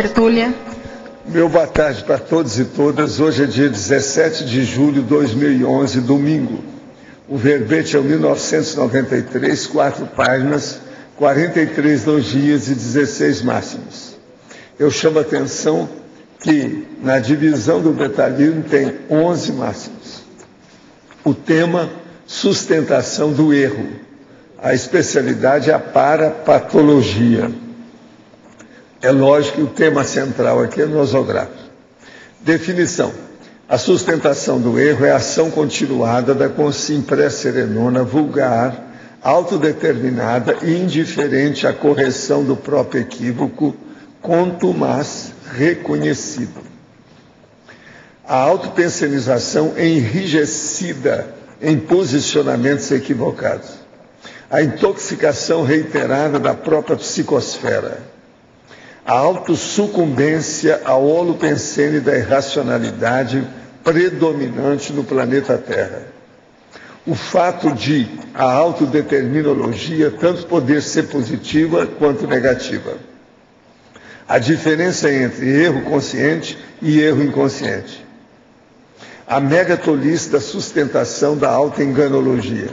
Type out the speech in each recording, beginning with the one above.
tertúlia. Meu boa tarde para todos e todas. Hoje é dia 17 de julho de 2011, domingo. O verbete é o 1993, 4 páginas, 43 logias e 16 máximos. Eu chamo a atenção que na divisão do detalhismo tem 11 máximos. O tema, sustentação do erro. A especialidade é a parapatologia. É lógico que o tema central aqui é nosográfico. Definição. A sustentação do erro é a ação continuada da consciência pré-serenona vulgar, autodeterminada e indiferente à correção do próprio equívoco, contumaz reconhecido. A autopensenização enrijecida em posicionamentos equivocados. A intoxicação reiterada da própria psicosfera. A autossucumbência ao holopensene da irracionalidade predominante no planeta Terra. O fato de a autodeterminologia tanto poder ser positiva quanto negativa. A diferença entre erro consciente e erro inconsciente. A megatolice da sustentação da autoenganologia.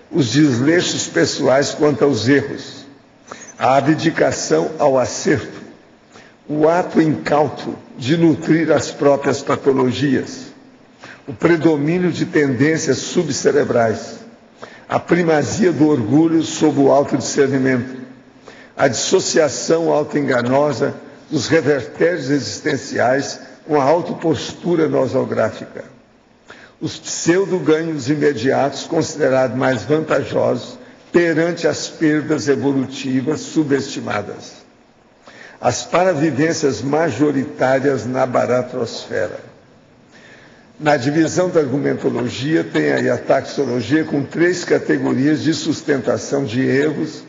Os desleixos pessoais quanto aos erros. A abdicação ao acerto, o ato incauto de nutrir as próprias patologias, o predomínio de tendências subcerebrais, a primazia do orgulho sobre o autodiscernimento, a dissociação autoenganosa dos revertérios existenciais com a autopostura nosográfica, os pseudo-ganhos imediatos considerados mais vantajosos perante as perdas evolutivas subestimadas. As paravivências majoritárias na baratrosfera. Na divisão da argumentologia, tem aí a taxologia com 3 categorias de sustentação de erros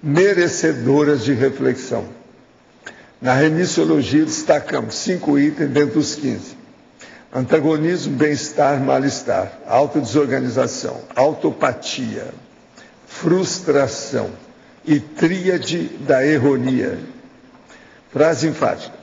merecedoras de reflexão. Na remissiologia, destacamos 5 itens dentro dos 15. Antagonismo, bem-estar, mal-estar, autodesorganização, autopatia, frustração e tríade da erronia. Frase enfática.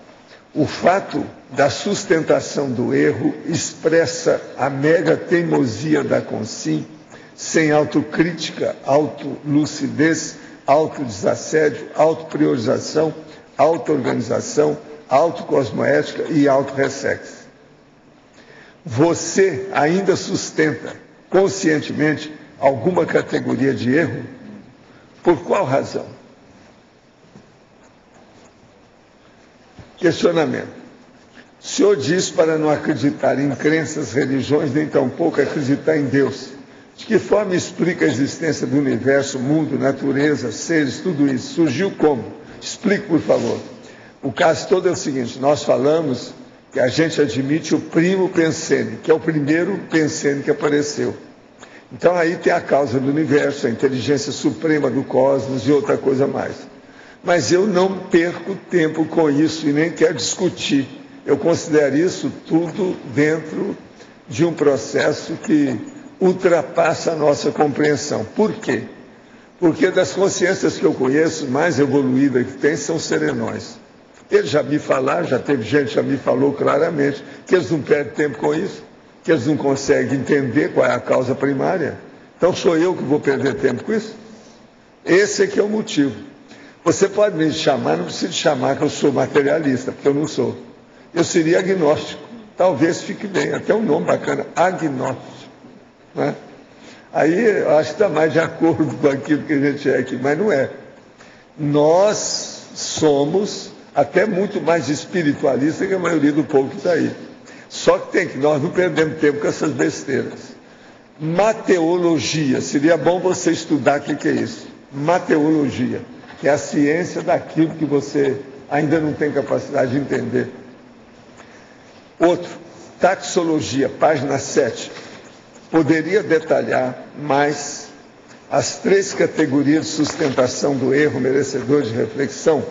O fato da sustentação do erro expressa a mega teimosia da consciência, sem autocrítica, autolucidez, autodesassédio, autopriorização, autoorganização, autocosmoética e autorressex. Você ainda sustenta conscientemente alguma categoria de erro? Por qual razão? Questionamento. O senhor diz para não acreditar em crenças, religiões, nem tampouco acreditar em Deus. De que forma explica a existência do universo, mundo, natureza, seres, tudo isso? Surgiu como? Explique, por favor. O caso todo é o seguinte, nós falamos que a gente admite o primo pensene, que é o primeiro pensene que apareceu. Então aí tem a causa do universo, a inteligência suprema do cosmos e outra coisa mais. Mas eu não perco tempo com isso e nem quero discutir. Eu considero isso tudo dentro de um processo que ultrapassa a nossa compreensão. Por quê? Porque das consciências que eu conheço, mais evoluídas que tem, são serenões. Eles já me falaram, já teve gente que já me falou claramente, que eles não perdem tempo com isso, que eles não conseguem entender qual é a causa primária. Então sou eu que vou perder tempo com isso? Esse é que é o motivo. Você pode me chamar, não precisa chamar que eu sou materialista, porque eu não sou. Eu seria agnóstico. Talvez fique bem, até um nome bacana, agnóstico. Né? Aí eu acho que está mais de acordo com aquilo que a gente é aqui, mas não é. Nós somos até muito mais espiritualistas que a maioria do povo que está aí. Só que nós não perdemos tempo com essas besteiras. Mateologia, seria bom você estudar o que é isso. Mateologia, que é a ciência daquilo que você ainda não tem capacidade de entender. Outro, taxologia, página 7. Poderia detalhar mais as 3 categorias de sustentação do erro merecedor de reflexão,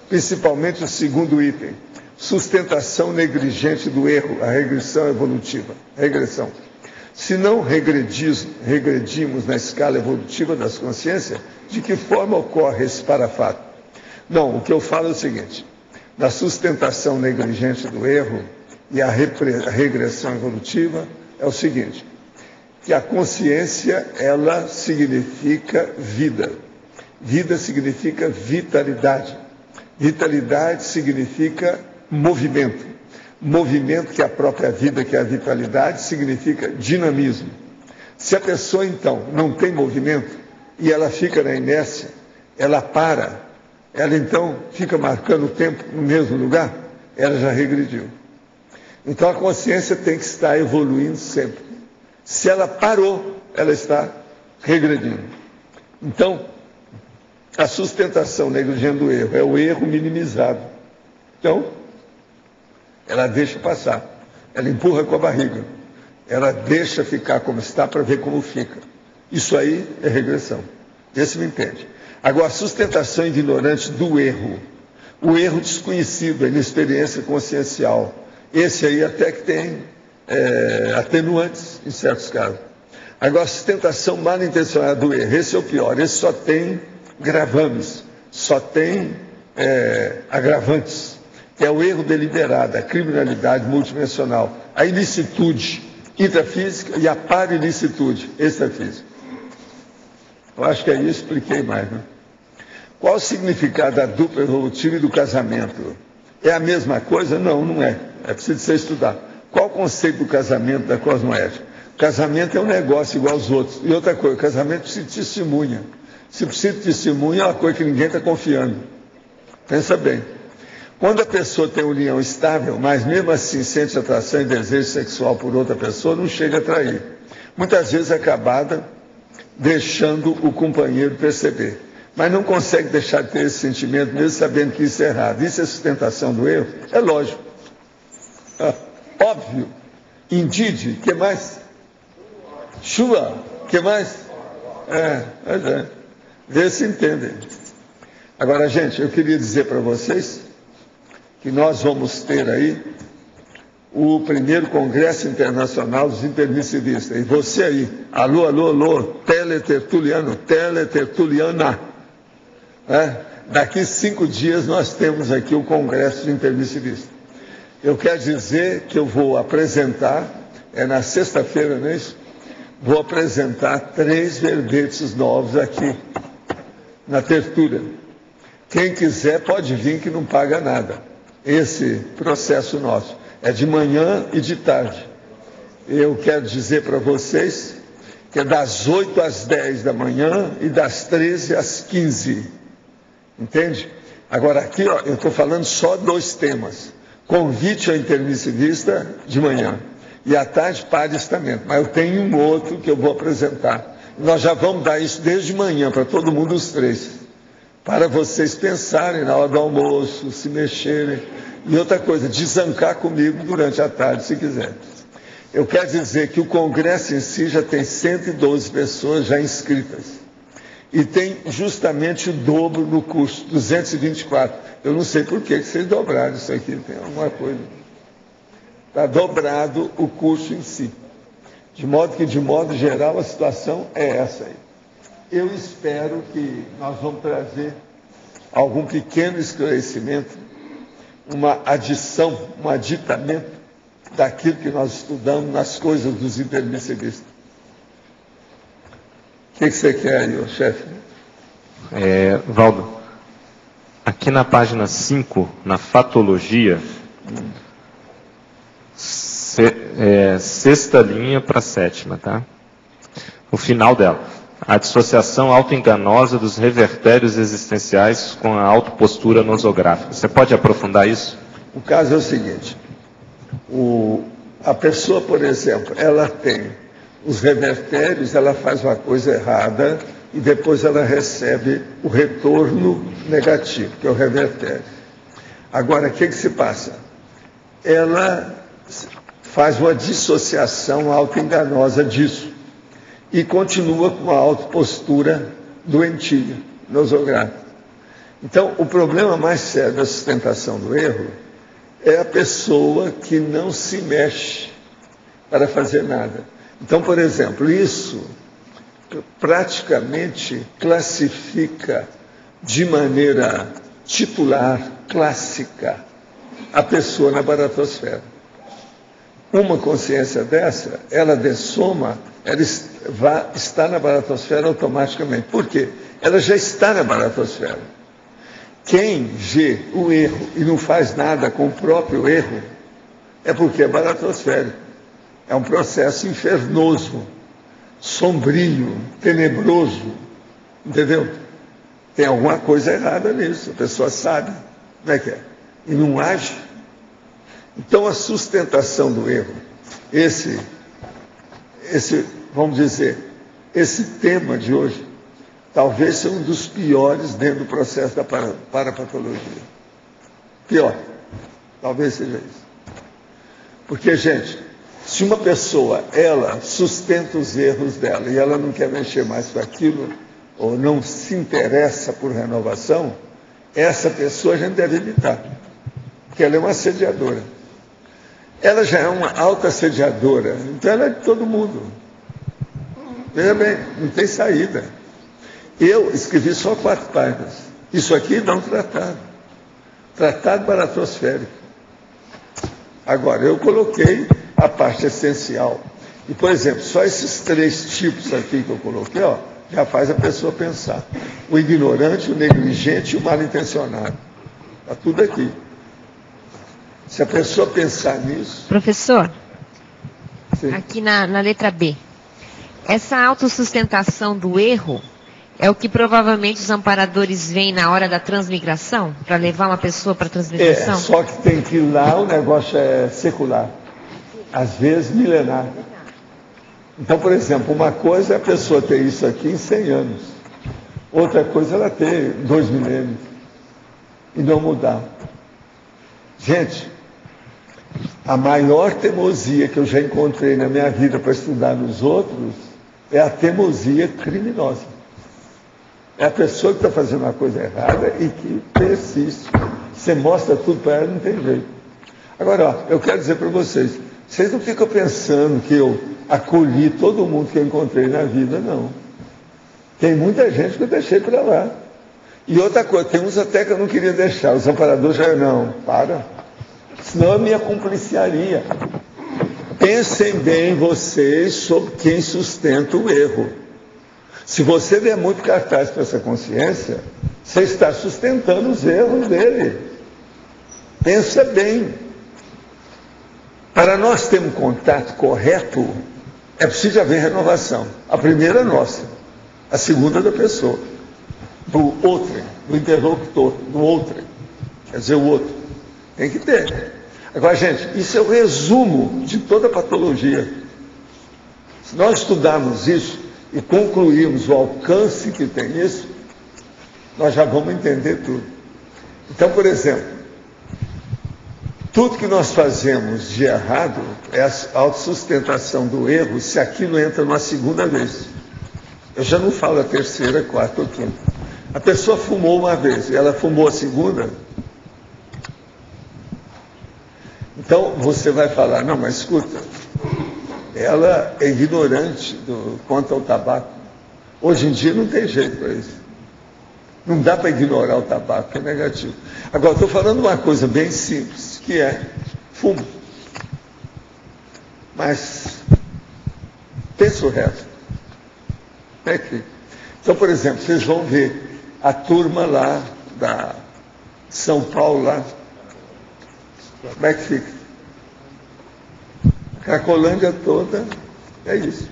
principalmente o segundo item, sustentação negligente do erro, a regressão evolutiva. Regressão. Se não regredimos na escala evolutiva das consciências, de que forma ocorre esse parafato? Não, o que eu falo é o seguinte, na sustentação negligente do erro e a regressão evolutiva é o seguinte, que a consciência, ela significa vida. Vida significa vitalidade. Vitalidade significa movimento. Movimento, que é a própria vida, que é a vitalidade, significa dinamismo. Se a pessoa, então, não tem movimento e ela fica na inércia, ela para, ela, então, fica marcando o tempo no mesmo lugar, ela já regrediu. Então, a consciência tem que estar evoluindo sempre. Se ela parou, ela está regredindo. Então, a sustentação negligente do erro é o erro minimizado. Então, ela deixa passar, ela empurra com a barriga, ela deixa ficar como está para ver como fica. Isso aí é regressão. Esse me entende. Agora, a sustentação ignorante do erro, o erro desconhecido, a inexperiência consciencial, esse aí até que tem atenuantes em certos casos. Agora, a sustentação mal intencionada do erro, esse é o pior, esse só tem gravames, só tem agravantes, que é o erro deliberado, a criminalidade multidimensional, a ilicitude intrafísica e a para-ilicitude extrafísica. Eu acho que aí eu expliquei mais, né? Qual o significado da dupla evolutiva e do casamento? É a mesma coisa? Não, não é. É preciso você estudar. Qual o conceito do casamento da cosmoética? O casamento é um negócio igual aos outros. E outra coisa, o casamento precisa de testemunha. Se precisa de testemunha, é uma coisa que ninguém está confiando. Pensa bem. Quando a pessoa tem união estável, mas mesmo assim sente atração e desejo sexual por outra pessoa, não chega a trair. Muitas vezes é acabada deixando o companheiro perceber. Mas não consegue deixar de ter esse sentimento, mesmo sabendo que isso é errado. Isso é sustentação do erro? É lógico. Óbvio. Indide, que mais? Chuva, que mais? Vê se entendem. Agora, gente, eu queria dizer para vocês que nós vamos ter aí o primeiro Congresso Internacional dos Intermissivistas. E você aí, alô, alô, alô, teletertuliano, teletertuliana. Daqui 5 dias nós temos aqui o Congresso de Intermissivistas. Eu quero dizer que eu vou apresentar, na sexta-feira, não é isso? Vou apresentar 3 verbetes novos aqui, na tertúlia. Quem quiser pode vir que não paga nada. Esse processo nosso é de manhã e de tarde. Eu quero dizer para vocês que é das 8 às 10 da manhã e das 13 às 15. Entende? Agora aqui, ó, eu estou falando só 2 temas. Convite ao intermissivista de manhã. E à tarde, padecimento. Mas eu tenho um outro que eu vou apresentar. Nós já vamos dar isso desde manhã para todo mundo, os 3. Para vocês pensarem na hora do almoço, se mexerem. E outra coisa, desancar comigo durante a tarde, se quiser. Eu quero dizer que o congresso em si já tem 112 pessoas já inscritas. E tem justamente o dobro no curso, 224. Eu não sei por que vocês dobraram isso aqui, tem alguma coisa. Está dobrado o curso em si. De modo que, de modo geral, a situação é essa aí. Eu espero que nós vamos trazer algum pequeno esclarecimento, uma adição, um aditamento daquilo que nós estudamos nas coisas dos intermissivistas. O que você quer aí, chefe? Valdo, aqui na página 5, na fatologia, sexta linha para 7ª, tá? O final dela. A dissociação autoenganosa dos revertérios existenciais com a autopostura nosográfica. Você pode aprofundar isso? O caso é o seguinte. A pessoa, por exemplo, ela tem os revertérios, ela faz uma coisa errada e depois ela recebe o retorno negativo, que é o revertério. Agora, o que se passa? Ela faz uma dissociação autoenganosa disso e continua com a autopostura doentia, nosográfica. Então, o problema mais sério da sustentação do erro é a pessoa que não se mexe para fazer nada. Então, por exemplo, isso praticamente classifica de maneira titular, clássica, a pessoa na baratosfera. Uma consciência dessa, ela dessoma, ela está na baratosfera automaticamente. Por quê? Ela já está na baratosfera. Quem vê o erro e não faz nada com o próprio erro, é porque é baratosférico. É um processo infernoso, sombrio, tenebroso. Entendeu? Tem alguma coisa errada nisso, a pessoa sabe. Como é que é? E não age. Então, a sustentação do erro, vamos dizer, esse tema de hoje, talvez seja um dos piores dentro do processo da parapatologia. Pior. Talvez seja isso. Porque, gente, se uma pessoa, ela sustenta os erros dela e ela não quer mexer mais com aquilo, ou não se interessa por renovação, essa pessoa a gente deve evitar. Porque ela é uma assediadora. Ela já é uma alta assediadora, então ela é de todo mundo. Veja bem, não tem saída. Eu escrevi só 4 páginas. Isso aqui dá um tratado. Tratado baratosférico. Agora, eu coloquei a parte essencial. E, por exemplo, só esses 3 tipos aqui que eu coloquei, ó, já faz a pessoa pensar. O ignorante, o negligente e o mal intencionado. Está tudo aqui. Se a pessoa pensar nisso... Professor, sim. Aqui na letra B, essa autossustentação do erro é o que provavelmente os amparadores veem na hora da transmigração, para levar uma pessoa para a transmigração? Só que tem que ir lá, o negócio é secular. Às vezes, milenar. Então, por exemplo, uma coisa é a pessoa ter isso aqui em 100 anos. Outra coisa é ela ter 2 milênios. E não mudar. Gente, a maior teimosia que eu já encontrei na minha vida para estudar nos outros é a teimosia criminosa. É a pessoa que está fazendo uma coisa errada e que persiste. Você mostra tudo para ela, não tem jeito. Agora, ó, eu quero dizer para vocês não ficam pensando que eu acolhi todo mundo que eu encontrei na vida, não. Tem muita gente que eu deixei para lá. E outra coisa, tem uns até que eu não queria deixar. Os amparadores já não, para. Senão eu me acompliciaria. Pensem bem vocês sobre quem sustenta o erro. Se você der muito cartaz para essa consciência, você está sustentando os erros dele. Pensa bem. Para nós termos contato correto, é preciso haver renovação. A primeira é nossa, a segunda é da pessoa, do outro, do interlocutor, do outro. Quer dizer, o outro. Tem que ter. Agora, gente, isso é o resumo de toda a patologia. Se nós estudarmos isso e concluirmos o alcance que tem isso, nós já vamos entender tudo. Então, por exemplo, tudo que nós fazemos de errado é a autossustentação do erro se aquilo entra uma segunda vez. Eu já não falo a terceira, quarta ou quinta. A pessoa fumou uma vez e ela fumou a segunda. Então você vai falar, não, mas escuta, ela é ignorante quanto ao tabaco. Hoje em dia não tem jeito para isso. Não dá para ignorar o tabaco, é negativo. Agora, estou falando uma coisa bem simples, que é fumo. Mas pensa o resto. É que, então, por exemplo, vocês vão ver a turma lá da São Paulo, lá, como é que fica? A Cracolândia toda é isso.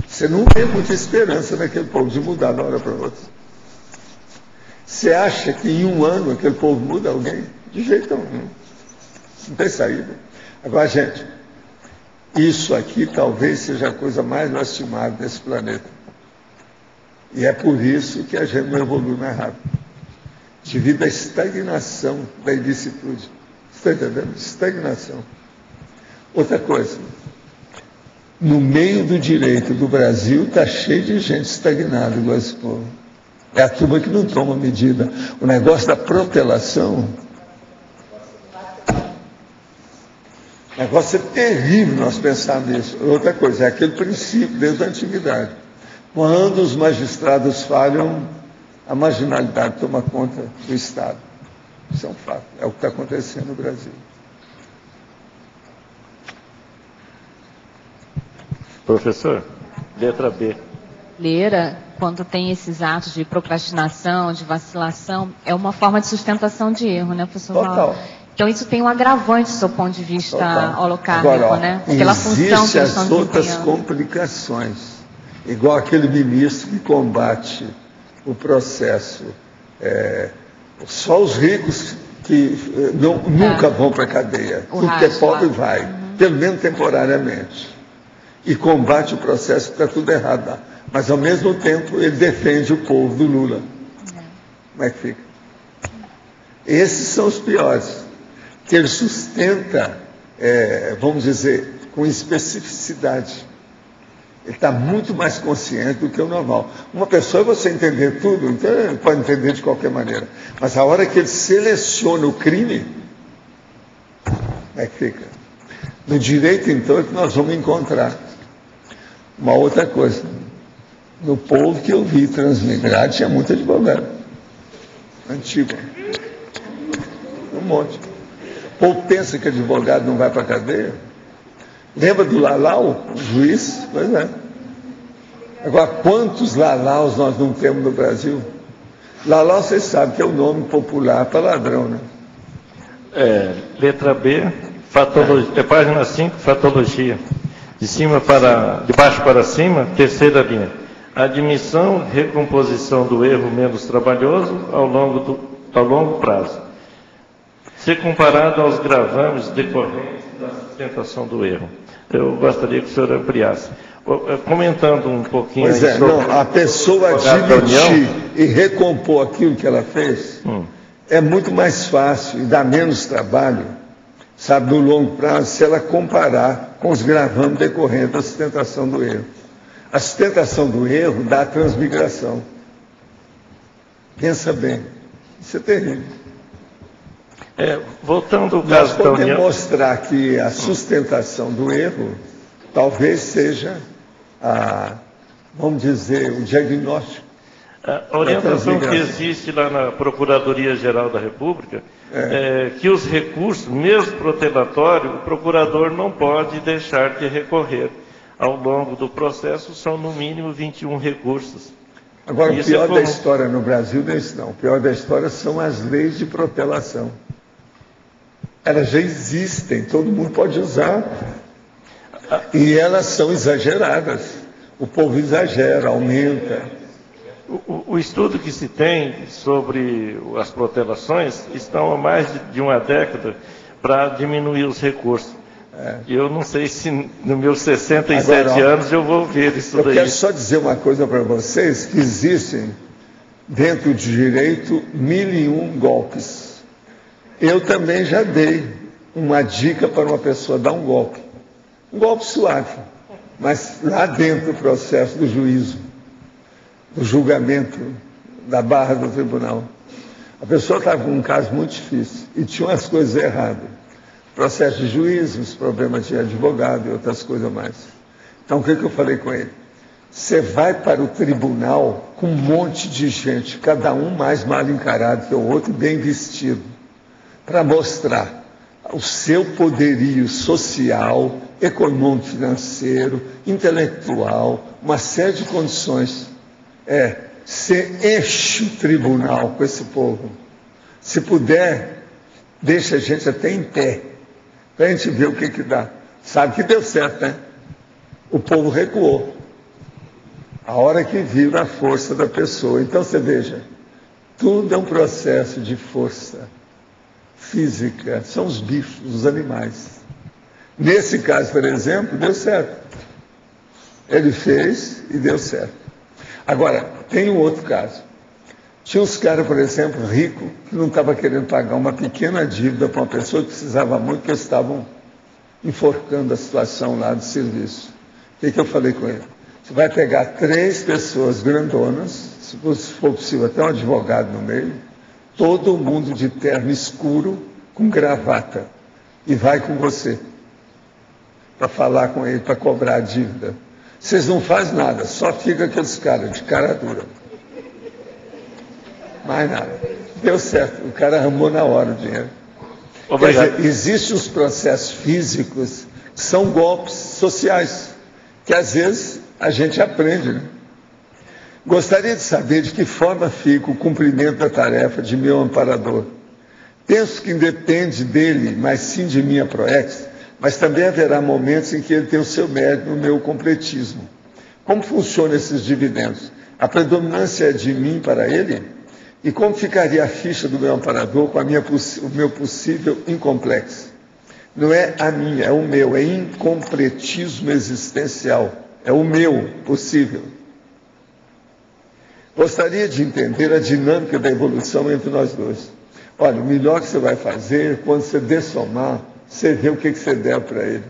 Você não tem muita esperança naquele povo de mudar de uma hora para outra. Você acha que em um ano aquele povo muda alguém? De jeito nenhum. Não tem saída. Agora, gente, isso aqui talvez seja a coisa mais lastimada desse planeta. E é por isso que a gente não evolui mais rápido. Devido à estagnação da ilicitude. Você está entendendo? Estagnação. Outra coisa. No meio do direito do Brasil está cheio de gente estagnada igual esse povo. É a turma que não toma medida. O negócio da protelação, o negócio é terrível nós pensarmos nisso. Outra coisa, é aquele princípio desde a antiguidade. Quando os magistrados falham, a marginalidade toma conta do Estado. Isso é um fato. É o que está acontecendo no Brasil. Professor, letra B. Quando tem esses atos de procrastinação, de vacilação, é uma forma de sustentação de erro, né, professor? Total. Então isso tem um agravante do seu ponto de vista holocármico, Agora, né? Pela função que eles estão existem as outras desempenhando. complicações, igual aquele ministro que combate o processo. Só os ricos que nunca vão para a cadeia. Tudo que é pobre vai, pelo menos temporariamente. E combate o processo que está tudo errado lá. Mas, ao mesmo tempo, ele defende o povo do Lula. Como é que fica? Esses são os piores. Que ele sustenta, vamos dizer, com especificidade. Ele está muito mais consciente do que o normal. Uma pessoa, você entender tudo, então ele pode entender de qualquer maneira. Mas a hora que ele seleciona o crime, como é que fica? No direito, então, é que nós vamos encontrar uma outra coisa. No povo que eu vi transmigrar, tinha muito advogado. Antigo. Um monte. O povo pensa que advogado não vai para a cadeia. Lembra do Lalau, o juiz? Pois é. Agora, quantos Lalaus nós não temos no Brasil? Lalau, vocês sabem que é o nome popular para ladrão, né? Letra B, página 5, fatologia. De baixo para cima, terceira linha. Admissão, recomposição do erro menos trabalhoso ao longo prazo. Ser comparado aos gravames decorrentes da sustentação do erro. Eu gostaria que o senhor ampliasse. Comentando um pouquinho sobre a pessoa admitir e recompor aquilo que ela fez é muito mais fácil e dá menos trabalho, sabe, no longo prazo, se ela comparar com os gravames decorrentes da sustentação do erro. A sustentação do erro dá a transmigração. Pensa bem. Isso é terrível. Voltando ao caso da União... Nós podemos mostrar que a sustentação do erro talvez seja, vamos dizer, o diagnóstico. A orientação que existe lá na Procuradoria-Geral da República é que os recursos, mesmo protelatório, o procurador não pode deixar de recorrer. Ao longo do processo, são no mínimo 21 recursos. Agora, o pior da história no Brasil não é isso, não. O pior da história são as leis de protelação. Elas já existem, todo mundo pode usar. E elas são exageradas. O povo exagera, aumenta. O estudo que se tem sobre as protelações estão há mais de uma década para diminuir os recursos. Eu não sei se nos meus 67 anos eu vou ver isso daí. Eu quero só dizer uma coisa para vocês, que existem dentro do direito 1001 golpes. Eu também já dei uma dica para uma pessoa dar um golpe suave, mas lá dentro do processo do juízo, do julgamento, da barra do tribunal. A pessoa estava com um caso muito difícil e tinha umas coisas erradas. Processo de juízo, os problemas de advogado e outras coisas mais. Então, o que eu falei com ele? Você vai para o tribunal com um monte de gente, cada um mais mal encarado que o outro, bem vestido, para mostrar o seu poderio social, econômico, financeiro, intelectual, uma série de condições. Você enche o tribunal com esse povo. Se puder, deixa a gente até em pé, para a gente ver o que dá. Sabe que deu certo, né? O povo recuou. A hora que viu a força da pessoa. Então, você veja, tudo é um processo de força física. São os bichos, os animais. Nesse caso, por exemplo, deu certo. Ele fez e deu certo. Agora, tem um outro caso. Tinha uns caras, por exemplo, ricos, que não estavam querendo pagar uma pequena dívida para uma pessoa que precisava muito, porque eles estavam enforcando a situação lá do serviço. O que eu falei com ele? Você vai pegar 3 pessoas grandonas, se for possível até um advogado no meio, todo mundo de terno escuro, com gravata, e vai com você, para falar com ele, para cobrar a dívida. Vocês não fazem nada, só fica aqueles caras de cara dura. Mais nada. Deu certo, o cara arrumou na hora o dinheiro. Obrigado. Quer dizer, existem os processos físicos que são golpes sociais, que às vezes a gente aprende, né? Gostaria de saber de que forma fica o cumprimento da tarefa de meu amparador. Penso que independe dele, mas sim de minha proex, mas também haverá momentos em que ele tem o seu mérito no meu completismo. Como funcionam esses dividendos? A predominância é de mim para ele? E como ficaria a ficha do meu amparador com o meu possível incomplexo? Não é a minha, é o meu, é incompletismo existencial, é o meu possível. Gostaria de entender a dinâmica da evolução entre nós dois. Olha, o melhor que você vai fazer, quando você dessomar, você vê o que você der para ele.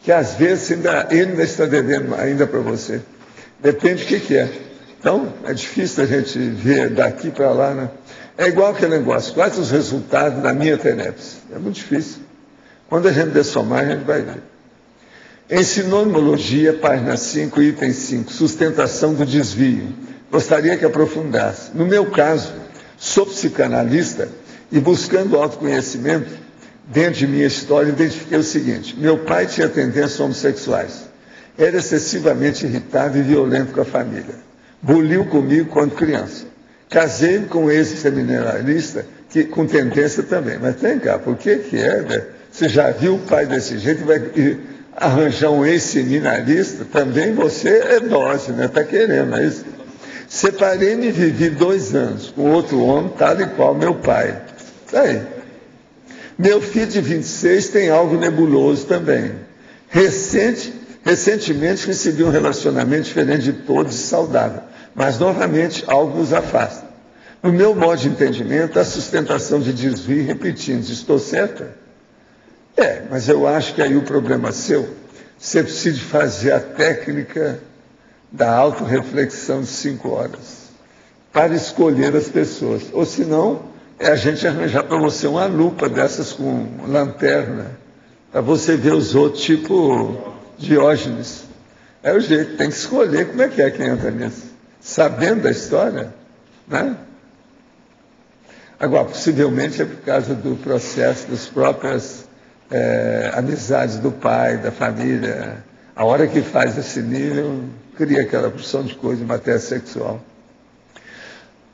Que às vezes ele ainda está devendo ainda para você. Depende do que é. Então, é difícil a gente ver daqui para lá, né? É igual aquele negócio, quais os resultados da minha TENEPS? É muito difícil. Quando a gente dessomar, a gente vai ver. Em Sinonimologia, página 5, item 5, sustentação do desvio. Gostaria que aprofundasse. No meu caso, sou psicanalista e buscando autoconhecimento, dentro de minha história, identifiquei o seguinte: meu pai tinha tendências homossexuais. Era excessivamente irritado e violento com a família. Buliu comigo quando criança. Casei com um ex-seminarista com tendência também. Mas vem cá, por que é, né? Você já viu o pai desse jeito e vai arranjar um ex-seminarista? Também você é dose, né? Está querendo, é isso? Separei-me e vivi 2 anos com outro homem, tal e qual meu pai. Isso aí. Meu filho de 26 tem algo nebuloso também. Recentemente recebi um relacionamento diferente de todos e saudável, mas novamente algo nos afasta. No meu modo de entendimento, a sustentação de desvio repetindo, estou certa? Mas eu acho que aí o problema seu, você precisa fazer a técnica da autorreflexão de 5 horas, para escolher as pessoas. Ou senão, é a gente arranjar para você uma lupa dessas com lanterna, para você ver os outros, tipo Diógenes. É o jeito, tem que escolher como é que entra nisso. Sabendo da história, né? Agora, possivelmente é por causa do processo das próprias amizades do pai, da família. A hora que faz esse nível, cria aquela porção de coisa em matéria sexual.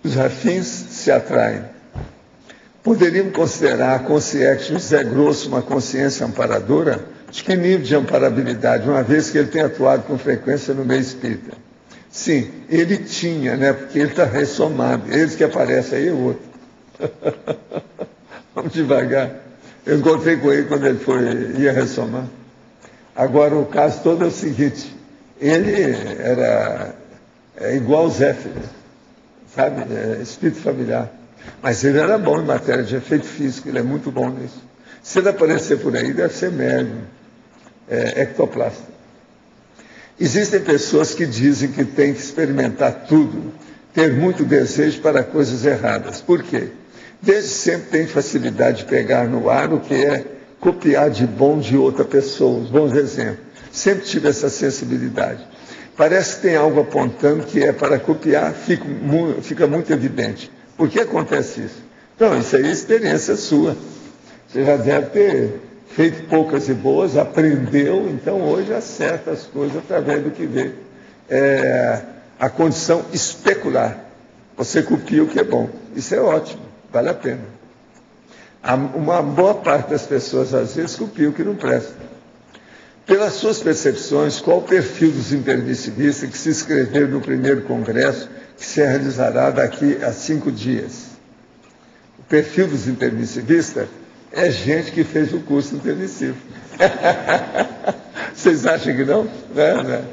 Os afins se atraem. Poderíamos considerar a consciência de José Grosso uma consciência amparadora? De que nível de amparabilidade, uma vez que ele tem atuado com frequência no meio espírita? Sim, ele tinha, né? Porque ele está ressomado. Eles que aparecem aí é outro. Vamos devagar. Eu encontrei com ele quando ele ia ressomar. Agora, o caso todo é o seguinte: ele era igual o Zé, sabe? Espírito familiar. Mas ele era bom em matéria de efeito físico, ele é muito bom nisso. Se ele aparecer por aí, deve ser médium, ectoplasta. Existem pessoas que dizem que tem que experimentar tudo, ter muito desejo para coisas erradas. Por quê? Desde sempre tem facilidade de pegar no ar o que é copiar de bom de outra pessoa, os bons exemplos. Sempre tive essa sensibilidade. Parece que tem algo apontando que é para copiar, fica muito evidente. Por que acontece isso? Então, isso aí é experiência sua. Você já deve ter feito poucas e boas, aprendeu, então hoje acerta as coisas através do que vê. A condição especular. Você copia o que é bom. Isso é ótimo, vale a pena. Uma boa parte das pessoas, às vezes, copia o que não presta. Pelas suas percepções, qual o perfil dos intermissivistas que se inscreveram no primeiro congresso que se realizará daqui a 5 dias? O perfil dos intermissivistas é gente que fez o curso intermissivo. Vocês acham que não? Não.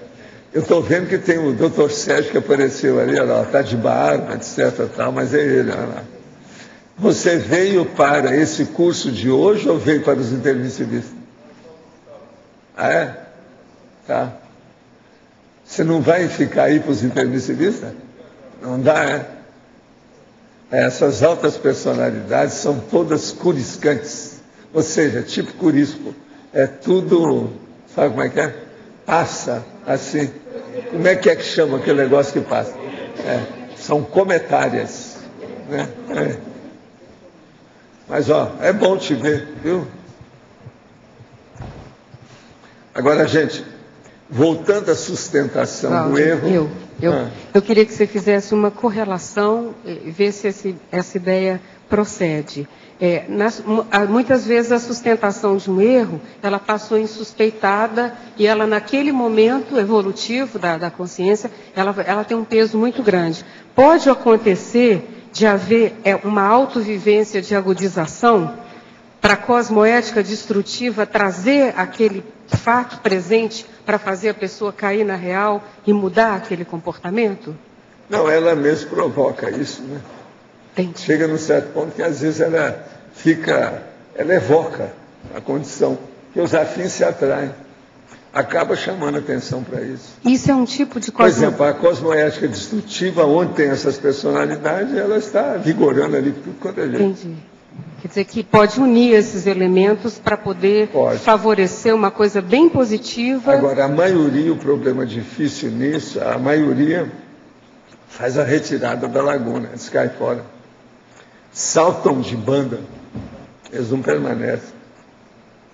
Eu estou vendo que tem o Dr. Sérgio que apareceu ali, está de barba, etc. Tal, mas é ele. Olha lá. Você veio para esse curso de hoje ou veio para os intermissivistas? Ah, é? Tá. Você não vai ficar aí para os intermissivistas? Não dá, Essas altas personalidades são todas curiscantes, ou seja, tipo curisco. É tudo, sabe como é que é? Passa assim. Como é que chama aquele negócio que passa? São cometárias, né? Mas, ó, é bom te ver, viu? Agora, gente, voltando à sustentação do erro... Eu queria que você fizesse uma correlação, ver se essa ideia procede. Muitas vezes a sustentação de um erro, ela passou insuspeitada e ela, naquele momento evolutivo da consciência, ela tem um peso muito grande. Pode acontecer de haver uma autovivência de agudização para a cosmoética destrutiva trazer aquele fato presente para fazer a pessoa cair na real e mudar aquele comportamento? Não, ela mesma provoca isso, né? Entendi. Chega num certo ponto que às vezes ela evoca a condição, que os afins se atraem. Acaba chamando atenção para isso. Isso é um tipo de Por exemplo, a cosmoética destrutiva, onde tem essas personalidades, ela está vigorando ali tudo quanto é jeito. Entendi. Quer dizer que pode unir esses elementos para poder favorecer uma coisa bem positiva. Agora, a maioria, o problema difícil nisso, a maioria faz a retirada da laguna, eles caem fora. Saltam de banda, eles não permanecem.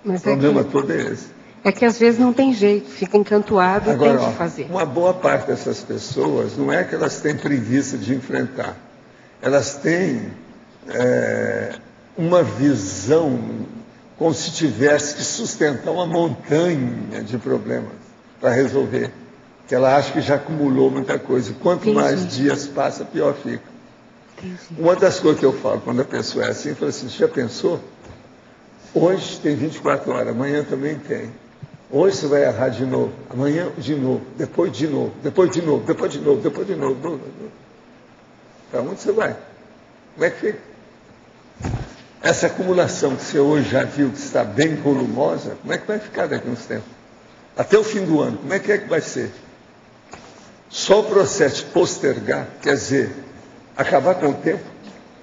Mas o problema todo é esse. É que às vezes não tem jeito, fica encantuado e tem que fazer. Uma boa parte dessas pessoas, não é que elas têm preguiça de enfrentar. Elas têm uma visão como se tivesse que sustentar uma montanha de problemas para resolver. Que ela acha que já acumulou muita coisa. Quanto mais dias passa, pior fica. Uma das coisas que eu falo quando a pessoa é assim, eu falo assim, já pensou? Hoje tem 24 horas, amanhã também tem. Hoje você vai errar de novo, amanhã de novo, depois de novo, depois de novo, depois de novo, depois de novo. Para onde você vai? Como é que fica? Essa acumulação que você hoje já viu que está bem volumosa, como é que vai ficar daqui a uns tempos? Até o fim do ano, como é que vai ser? Só o processo de postergar, quer dizer, acabar com o tempo,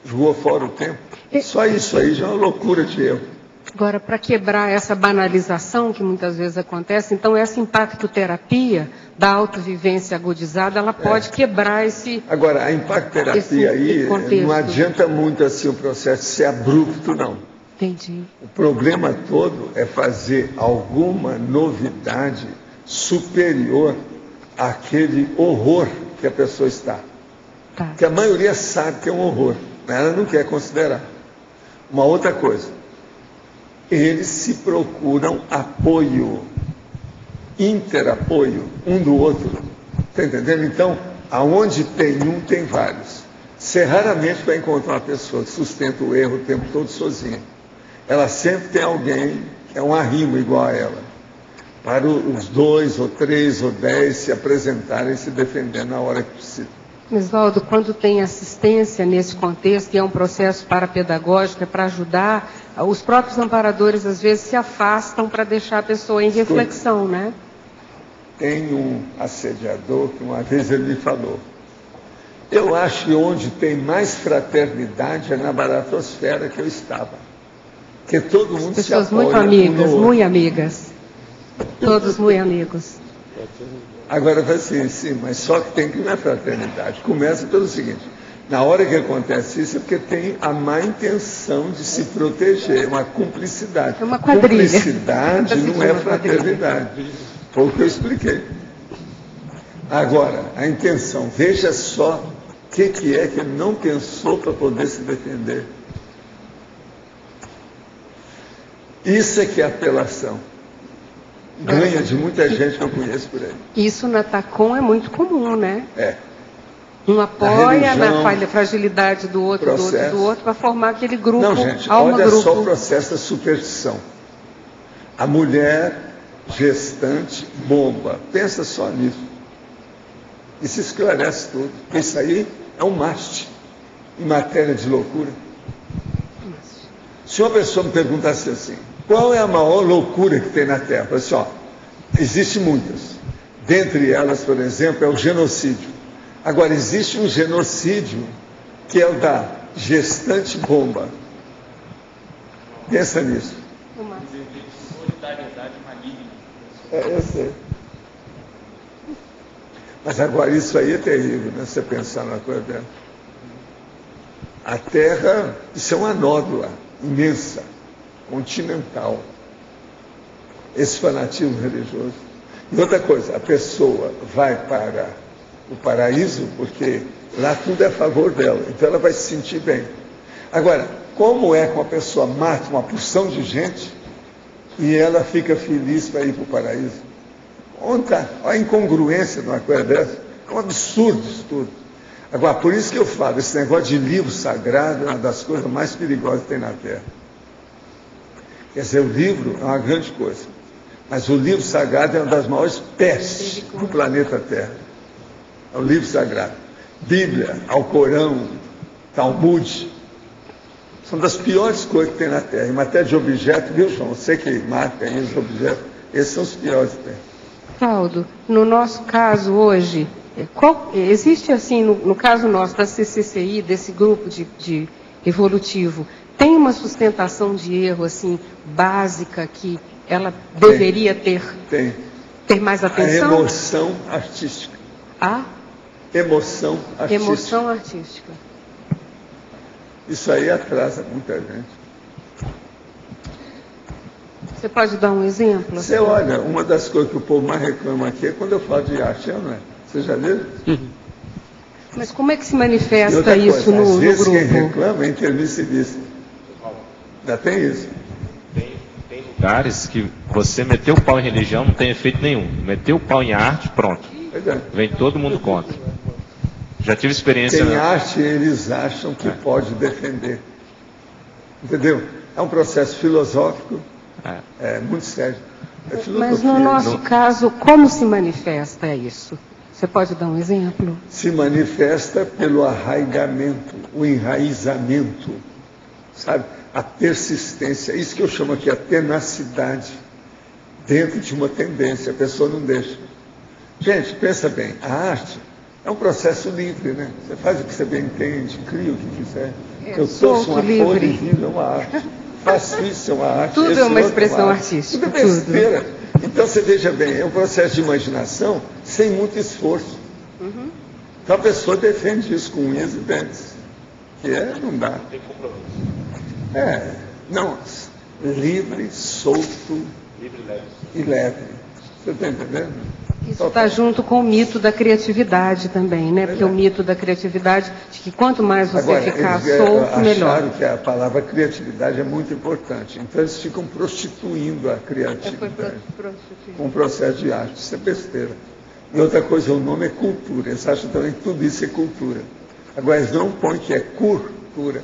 jogou fora o tempo, só isso aí já é uma loucura de erro. Agora, para quebrar essa banalização que muitas vezes acontece, então essa impactoterapia da autovivência agudizada, ela pode quebrar esse... Agora, a impactoterapia aí não adianta muito assim o processo ser abrupto, não. Entendi. O problema todo é fazer alguma novidade superior àquele horror que a pessoa está. Tá. Que a maioria sabe que é um horror, mas ela não quer considerar. Uma outra coisa. Eles se procuram apoio, interapoio, um do outro. Está entendendo? Então, aonde tem um, tem vários. Você raramente vai encontrar uma pessoa que sustenta o erro o tempo todo sozinha. Ela sempre tem alguém que é um arrimo igual a ela. Para os 2, ou 3, ou 10 se apresentarem e se defenderem na hora que precisa. Oswaldo, quando tem assistência nesse contexto, que é um processo parapedagógico, é para ajudar, os próprios amparadores às vezes se afastam para deixar a pessoa em reflexão, né? Tem um assediador que uma vez ele me falou, eu acho que onde tem mais fraternidade é na baratosfera que eu estava. Porque todo mundo se apoia. Pessoas muito amigas, muito amigas. Todos muito amigos. Agora vai assim, sim, mas só que tem que ir na fraternidade. Começa pelo seguinte, na hora que acontece isso é porque tem a má intenção de se proteger, uma cumplicidade. É uma quadrilha. Cumplicidade não é fraternidade. Foi o que eu expliquei. Agora, a intenção, veja só o que é que ele não pensou para poder se defender. Isso é que é apelação. Ganha de muita gente que eu conheço por aí. Isso na TACOM é muito comum, né? É. Um apoia na fragilidade do outro, para formar aquele grupo. Não, gente, olha só o processo da superstição. A mulher gestante bomba. Pensa só nisso. E se esclarece tudo. Isso aí é um maste em matéria de loucura. Se uma pessoa me perguntasse assim, qual é a maior loucura que tem na Terra? Eu falo assim, ó, existem muitas. Dentre elas, por exemplo, é o genocídio. Agora, existe um genocídio que é o da gestante bomba. Pensa nisso. Solidariedade maligna. Eu sei. Mas agora, isso aí é terrível, né? Você pensar numa coisa dela. A Terra, isso é uma nódoa. imensa, continental, esse fanatismo religioso. E outra coisa, a pessoa vai para o paraíso porque lá tudo é a favor dela, então ela vai se sentir bem. Agora, como é que uma pessoa mata uma porção de gente e ela fica feliz para ir para o paraíso? Onde está? Olha a incongruência de uma coisa dessa. É um absurdo isso tudo. Agora, por isso que eu falo, esse negócio de livro sagrado é uma das coisas mais perigosas que tem na Terra. Quer dizer, o livro é uma grande coisa, mas o livro sagrado é uma das maiores pestes do planeta Terra. É o livro sagrado. Bíblia, Alcorão, Talmud, são das piores coisas que tem na Terra. Em matéria de objeto, viu, João? Você que marca aí os objetos, esses são os piores que tem. Claudio, no nosso caso hoje, existe assim, no caso nosso da CCCI, desse grupo de evolutivo, tem uma sustentação de erro assim básica que ela deveria ter mais atenção? A emoção artística. A emoção artística. Emoção artística. Isso aí atrasa muita gente. Você pode dar um exemplo? Você olha, uma das coisas que o povo mais reclama aqui é quando eu falo de arte, não é? Você já viu? Mas como é que se manifesta isso no grupo? Às vezes quem reclama é intermissivista. Já tem isso. Tem lugares que você meteu o pau em religião não tem efeito nenhum. Meteu o pau em arte, pronto. Vem todo mundo contra. Já tive experiência... Tem arte, eles acham que pode defender. Entendeu? É um processo filosófico, muito sério. Mas no nosso caso, como se manifesta isso? Você pode dar um exemplo? Se manifesta pelo arraigamento, o enraizamento, sabe? A persistência, isso que eu chamo aqui a tenacidade, dentro de uma tendência, a pessoa não deixa. Gente, pensa bem, a arte é um processo livre, né? Você faz o que você bem entende, cria o que quiser. Eu trouxe uma folha e vida, é uma arte. Faço isso, é uma arte. Tudo é uma expressão artística. Tudo é besteira. Então você veja bem, é um processo de imaginação sem muito esforço. Então a pessoa defende isso com unhas e dentes. Que não dá. Não, livre, solto e leve. Você está entendendo? Isso está junto com o mito da criatividade também, né? Porque o mito da criatividade, de que quanto mais você ficar solto, melhor. Acharam que a palavra criatividade é muito importante. Então eles ficam prostituindo a criatividade com o processo de arte. Isso é besteira. E outra coisa, o nome é cultura. Eles acham também que tudo isso é cultura. Agora eles não põem que é cultura.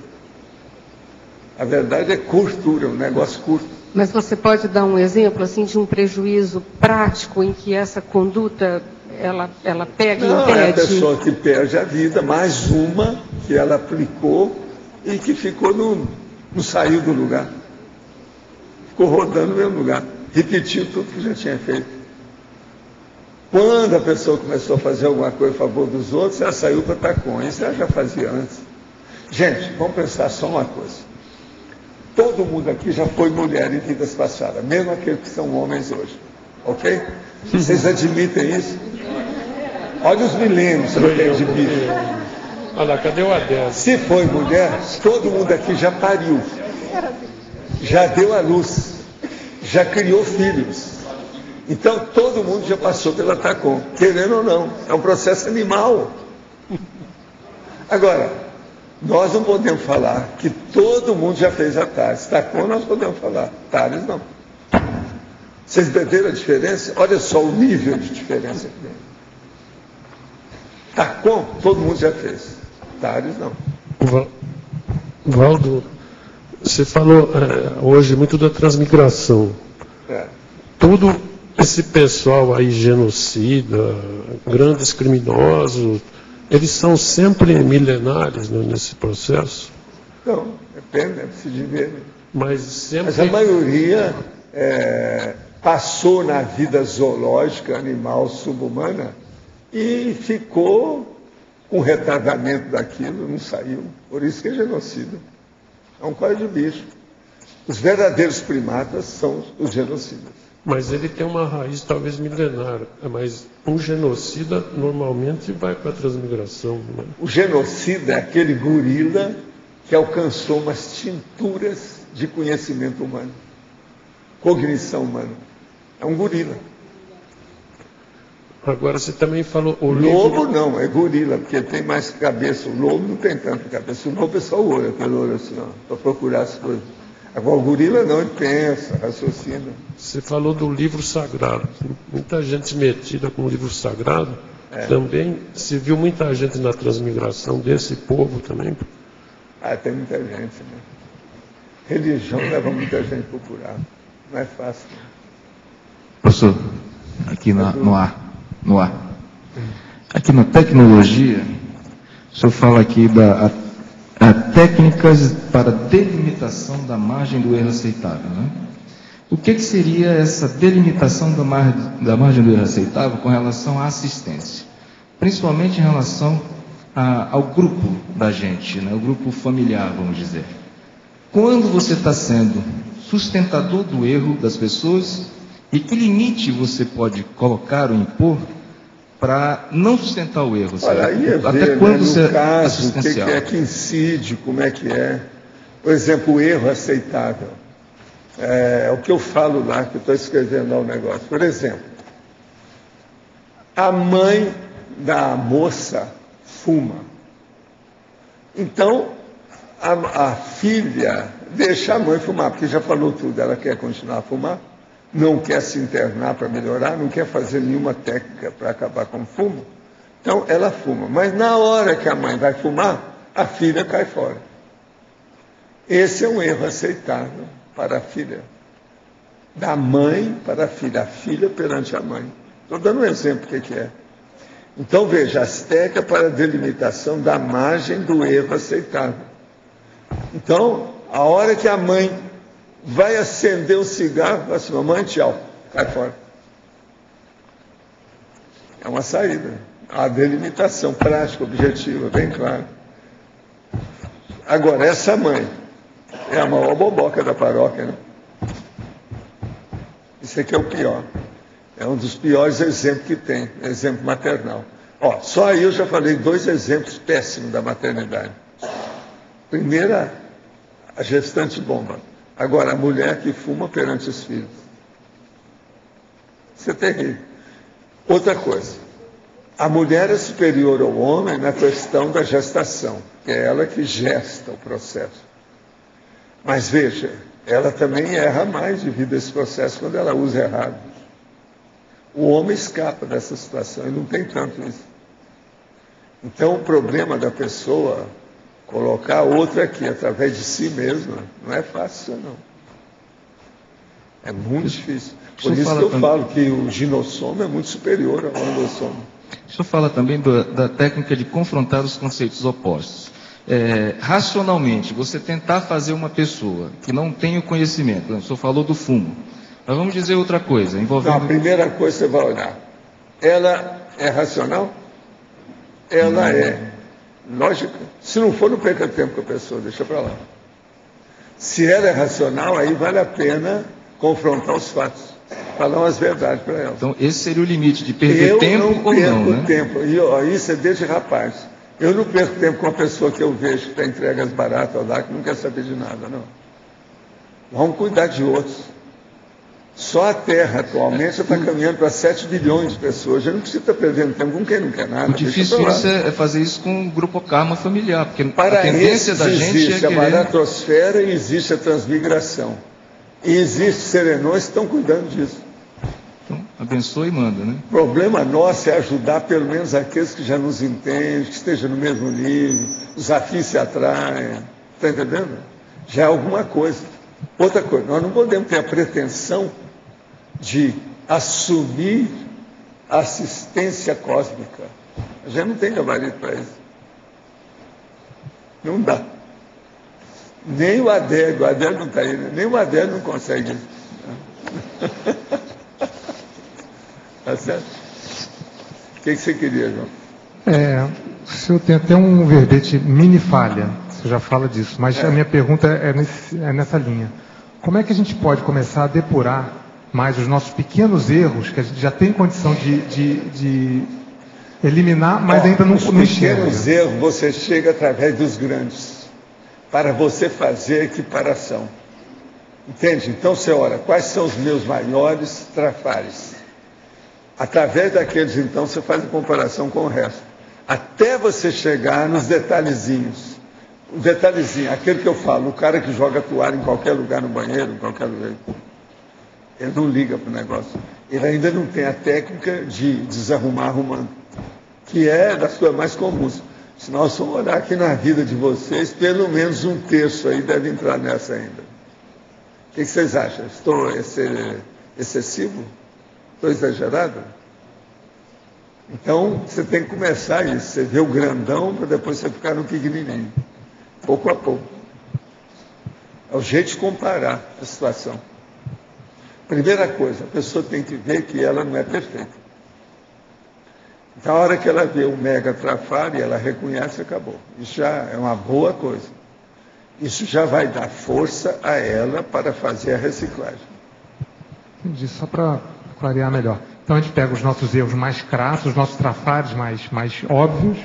A verdade é cultura, um negócio curto. Mas você pode dar um exemplo assim de um prejuízo prático em que essa conduta ela pega e impede? É a pessoa que perde a vida, mais uma que ela aplicou e que ficou não saiu do lugar. Ficou rodando no mesmo lugar, repetiu tudo que já tinha feito. Quando a pessoa começou a fazer alguma coisa a favor dos outros, ela saiu para Tacon. Isso ela já fazia antes. Gente, vamos pensar só uma coisa. Todo mundo aqui já foi mulher em vidas passadas, mesmo aqueles que são homens hoje. Ok? Vocês admitem isso? Olha os milênios que admitem. Olha lá, cadê o Adélio? Se foi mulher, todo mundo aqui já pariu, já deu à luz, já criou filhos. Então todo mundo já passou pela Tacon, querendo ou não. É um processo animal. Agora, nós não podemos falar que todo mundo já fez a TARES. Tacon nós podemos falar, TARES não. Vocês entenderam a diferença? Olha só o nível de diferença que tem. Tacon, todo mundo já fez. TARES não. Valdo, você falou hoje muito da transmigração. Todo esse pessoal aí genocida, grandes criminosos, eles são sempre milenares, né, nesse processo? Não, depende, precisa ver. Mas a maioria passou na vida zoológica, animal, subhumana, e ficou com retardamento daquilo, não saiu. Por isso que é genocida. É um código de bicho. Os verdadeiros primatas são os genocidas. Mas ele tem uma raiz talvez milenar. Mas um genocida normalmente vai para a transmigração. Né? O genocida é aquele gorila que alcançou umas tinturas de conhecimento humano, cognição humana. É um gorila. Agora você também falou o Lobo livro... não, é gorila, porque tem mais cabeça. O lobo não tem tanta cabeça. O lobo é só o olho, aquele olho assim, para procurar as coisas. Agora o gorila não, ele pensa, raciocina. Você falou do livro sagrado. Muita gente metida com o livro sagrado. Também se viu muita gente na transmigração desse povo também. Tem muita gente, né? Religião leva muita gente para o buraco. Não é fácil. Né? Professor, aqui no ar. Aqui na tecnologia, o senhor fala aqui técnicas para delimitação da margem do erro aceitável, né? O que seria essa delimitação da margem do erro aceitável com relação à assistência? Principalmente em relação ao grupo da gente, né? O grupo familiar, vamos dizer. Quando você está sendo sustentador do erro das pessoas, e que limite você pode colocar ou impor para não sustentar o erro? Olha, aí é até ver, quando né, no caso, o assistencial? que é que incide, como é que é. Por exemplo, o erro aceitável. É o que eu falo lá, que eu estou escrevendo lá o negócio. Por exemplo, a mãe da moça fuma. Então, a filha deixa a mãe fumar, porque já falou tudo, ela quer continuar a fumar, não quer se internar para melhorar, não quer fazer nenhuma técnica para acabar com o fumo. Então, ela fuma. Mas na hora que a mãe vai fumar, a filha cai fora. Esse é um erro aceitável para a filha. Da mãe para a filha perante a mãe. Estou dando um exemplo do que é. Então, veja, as técnicas para a delimitação da margem do erro aceitável. Então, a hora que a mãe vai acender o cigarro, fala assim, mamãe, tchau, cai fora. É uma saída. A delimitação prática, objetiva, bem claro. Agora, essa mãe é a maior boboca da paróquia, né? Isso aqui é o pior. É um dos piores exemplos que tem, exemplo maternal. Só aí eu já falei 2 exemplos péssimos da maternidade. Primeira, a gestante bomba. Agora, a mulher que fuma perante os filhos. Isso é terrível. Outra coisa, a mulher é superior ao homem na questão da gestação, que é ela que gesta o processo. Mas veja, ela também erra mais devido a esse processo quando ela usa errado. O homem escapa dessa situação, ele não tem tanto isso. Então, o problema da pessoa colocar outra aqui, através de si mesma, não é fácil, não. É muito difícil. Por isso que eu falo que o ginossomo é muito superior ao andossomo. O senhor fala também da técnica de confrontar os conceitos opostos. Racionalmente, você tentar fazer uma pessoa que não tem o conhecimento, o senhor falou do fumo, mas vamos dizer outra coisa, envolvendo... Não, a primeira coisa você vai olhar, ela é racional? Ela é lógica? Se não for, não perca tempo com a pessoa, deixa para lá. Se ela é racional, aí vale a pena confrontar os fatos, falar umas verdades para ela. Então, esse seria o limite de perder tempo ou não, né? Eu não perco tempo, e isso é desde rapaz. Eu não perco tempo com uma pessoa que eu vejo que está entregas baratas lá, que não quer saber de nada, não. Vamos cuidar de outros. Só a Terra, atualmente, está caminhando para 7 bilhões de pessoas. Já não precisa estar perdendo tempo com quem não quer nada. O difícil é fazer isso com o grupo karma familiar, porque para a tendência da gente existe é a baratrosfera e existe a transmigração. E existem serenões que estão cuidando disso. Então, abençoa e manda, né? O problema nosso é ajudar pelo menos aqueles que já nos entendem, que estejam no mesmo nível, os afins se atraem. Está entendendo? Já é alguma coisa. Outra coisa, nós não podemos ter a pretensão de assumir a assistência cósmica. A gente não tem gabarito para isso. Não dá. Nem o Adélio não está aí, né? Nem o Adélio não consegue isso. Tá certo? O que você queria, João? O senhor tem até um verbete mini falha, você já fala disso, mas a minha pergunta é nessa linha. Como é que a gente pode começar a depurar mais os nossos pequenos erros, que a gente já tem condição de eliminar, mas ainda não enxerga? Os pequenos erros você chega através dos grandes, para você fazer equiparação. Entende? Então você olha, quais são os meus maiores trafares? Através daqueles, então, você faz a comparação com o resto. Até você chegar nos detalhezinhos. O detalhezinho, aquele que eu falo, o cara que joga toalha em qualquer lugar, no banheiro, em qualquer lugar, ele não liga para o negócio. Ele ainda não tem a técnica de desarrumar arrumando, que é das coisas mais comuns. Se nós formos olhar aqui na vida de vocês, pelo menos um terço aí deve entrar nessa ainda. O que vocês acham? Estou excessivo? Estou exagerado? Então, você tem que começar isso. Você vê o grandão para depois você ficar no pequenininho. Pouco a pouco. É o jeito de comparar a situação. Primeira coisa, a pessoa tem que ver que ela não é perfeita. Então, a hora que ela vê o mega trafar e ela reconhece, acabou. Isso já é uma boa coisa. Isso já vai dar força a ela para fazer a reciclagem. Entendi, só para clarear melhor. Então a gente pega os nossos erros mais crassos, os nossos trafares mais óbvios,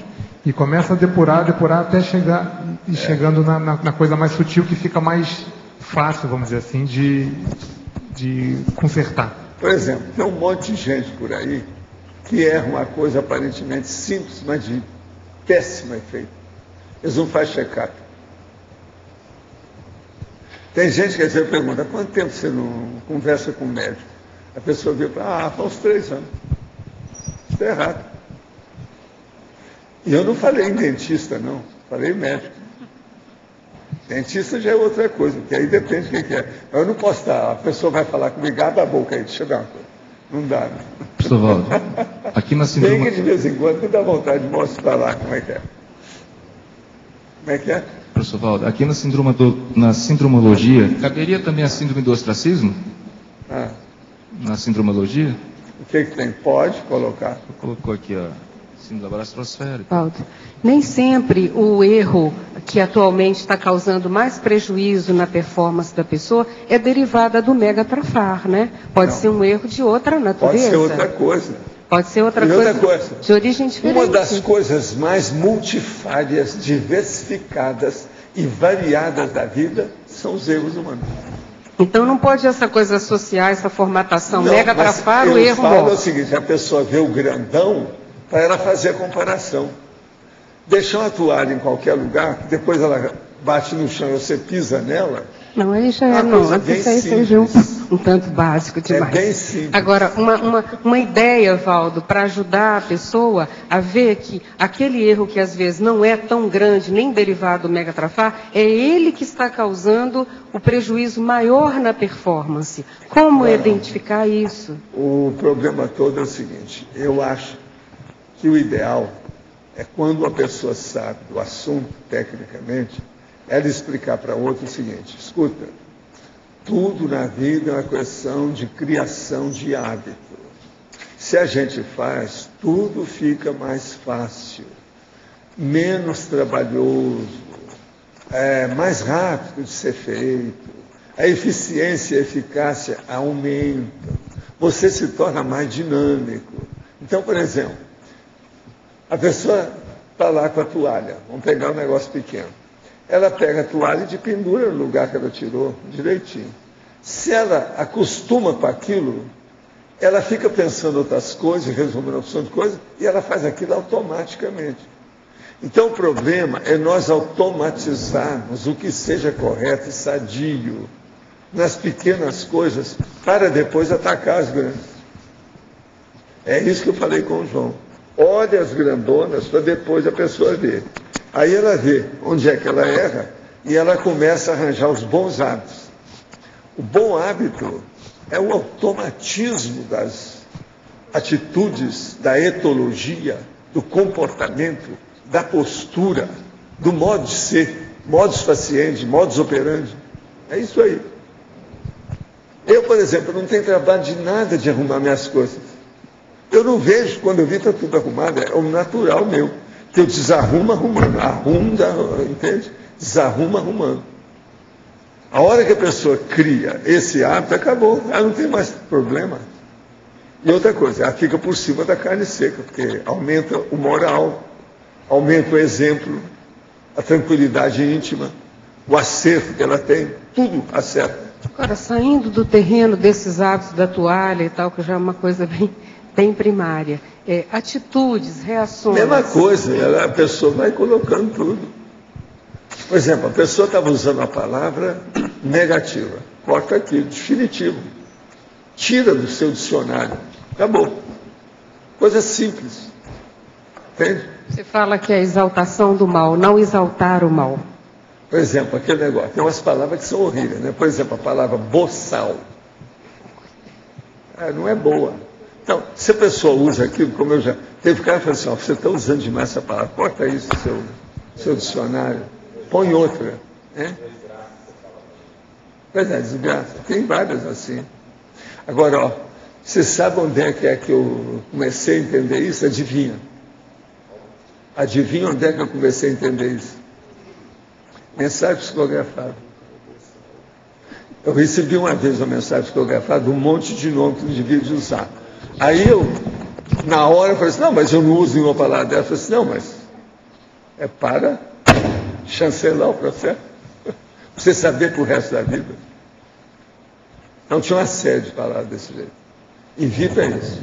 e começa a depurar até chegar chegando na coisa mais sutil, que fica mais fácil, vamos dizer assim, de consertar. Por exemplo, tem um monte de gente por aí que erra uma coisa aparentemente simples, mas de péssimo efeito. Eles não fazem check-up. Tem gente que às vezes pergunta, há quanto tempo você não conversa com o médico? A pessoa vira para há uns 3 anos. Isso está errado. E eu não falei em dentista, não. Falei em médico. Dentista já é outra coisa, porque aí depende do que é. Eu não posso estar, a pessoa vai falar comigo, abre a boca aí, deixa eu dar uma coisa. Não dá, né? Professor Valdo, aqui na síndrome... Tem que de vez em quando me dá vontade de mostrar lá como é que é. Como é que é? Professor Valdo, aqui na sindromologia, caberia também a síndrome do ostracismo? Na sindromologia? O que tem? Pode colocar. Colocou aqui, ó, síndrome do abraço trosférico. Valdo, nem sempre o erro que atualmente está causando mais prejuízo na performance da pessoa é derivada do megatrafar, né? Pode ser um erro de outra natureza. Pode ser outra coisa. Pode ser outra coisa de origem diferente. Uma das coisas mais multifárias, diversificadas e variadas da vida são os erros humanos. Então não pode essa coisa associar, essa formatação megatrafar, o erro morto. O seguinte, a pessoa vê o grandão para ela fazer a comparação. Deixar uma toalha em qualquer lugar, que depois ela bate no chão e você pisa nela. Não, aí já é, não. Isso aí seja um tanto básico demais. É bem simples. Agora, uma ideia, Valdo, para ajudar a pessoa a ver que aquele erro que às vezes não é tão grande, nem derivado do megatrafar, é ele que está causando o prejuízo maior na performance. Como identificar isso? O problema todo é o seguinte, eu acho que o ideal é quando a pessoa sabe do assunto, tecnicamente, ela explicar para outro o seguinte, escuta, tudo na vida é uma questão de criação de hábito. Se a gente faz, tudo fica mais fácil, menos trabalhoso, mais rápido de ser feito, a eficiência e a eficácia aumentam, você se torna mais dinâmico. Então, por exemplo, a pessoa está lá com a toalha, vamos pegar um negócio pequeno. Ela pega a toalha e pendura no lugar que ela tirou, direitinho. Se ela acostuma com aquilo, ela fica pensando outras coisas, resolvendo opção de coisas, e ela faz aquilo automaticamente. Então o problema é nós automatizarmos o que seja correto e sadio nas pequenas coisas, para depois atacar as grandes. É isso que eu falei com o João. Olha as grandonas para depois a pessoa ver. Aí ela vê onde é que ela erra e ela começa a arranjar os bons hábitos. O bom hábito é o automatismo das atitudes, da etologia, do comportamento, da postura, do modo de ser, modus faciente, modus operandi. É isso aí. Eu, por exemplo, não tenho trabalho de nada de arrumar minhas coisas. Eu não vejo, quando eu vi está tudo arrumado, é o natural meu. Que eu desarrumo arrumando, entende? Desarrumo arrumando. A hora que a pessoa cria esse hábito, acabou, ela não tem mais problema. E outra coisa, ela fica por cima da carne seca, porque aumenta o moral, aumenta o exemplo, a tranquilidade íntima, o acerto que ela tem, tudo acerta. Agora, saindo do terreno desses hábitos da toalha e tal, que já é uma coisa bem primária, atitudes, reações... Mesma coisa, a pessoa vai colocando tudo. Por exemplo, a pessoa estava usando a palavra negativa. Corta aqui, definitivo. Tira do seu dicionário. Acabou. Coisa simples. Entende? Você fala que é a exaltação do mal, não exaltar o mal. Por exemplo, aquele negócio. Tem umas palavras que são horríveis, né? Por exemplo, a palavra boçal. Não é boa. Então, se a pessoa usa aquilo, como eu já... Teve cara que falou assim, você está usando demais essa palavra. Corta isso do seu dicionário. Põe outra. Né? Pois é, desgraça. Tem várias assim. Agora, você sabe onde é que eu comecei a entender isso? Adivinha. Adivinha onde é que eu comecei a entender isso? Mensagem psicografada. Eu recebi uma vez uma mensagem psicografada, um monte de nome que não devia de usar. Aí eu, na hora, falei assim, não, mas eu não uso nenhuma palavra dela. Eu falei assim, não, mas é para chancelar o processo. Pra você saber pro resto da vida. Não tinha uma série de palavras desse jeito. Evita isso.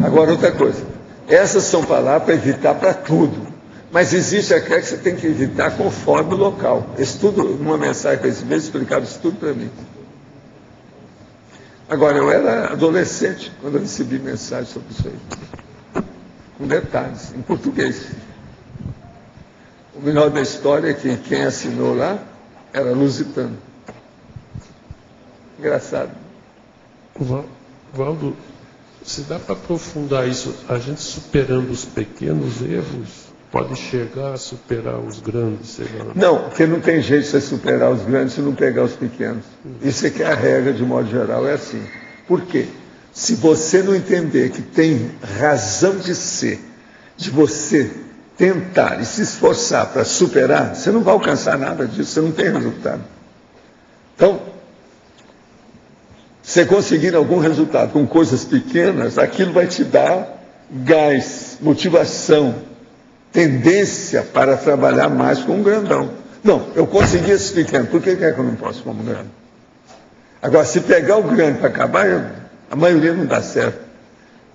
Agora, outra coisa. Essas são palavras para evitar para tudo. Mas existe aquela que você tem que evitar conforme o local. Isso tudo, numa mensagem que eu recebi, explicava isso tudo para mim. Agora, eu era adolescente quando eu recebi mensagem sobre isso aí. Com detalhes, em português. O melhor da história é que quem assinou lá era lusitano. Engraçado. Valdo, se dá para aprofundar isso, a gente superando os pequenos erros, pode chegar a superar os grandes, sei lá. Não, porque não tem jeito de você superar os grandes se não pegar os pequenos. Isso é que é a regra, de modo geral, é assim. Por quê? Se você não entender que tem razão de ser, de você tentar e se esforçar para superar, você não vai alcançar nada disso, você não tem resultado. Então, se você conseguir algum resultado com coisas pequenas, aquilo vai te dar gás, motivação, tendência para trabalhar mais com um grandão. Não, eu consegui esse pequeno, por que é que eu não posso como grande? Agora, se pegar o grande para acabar, a maioria não dá certo.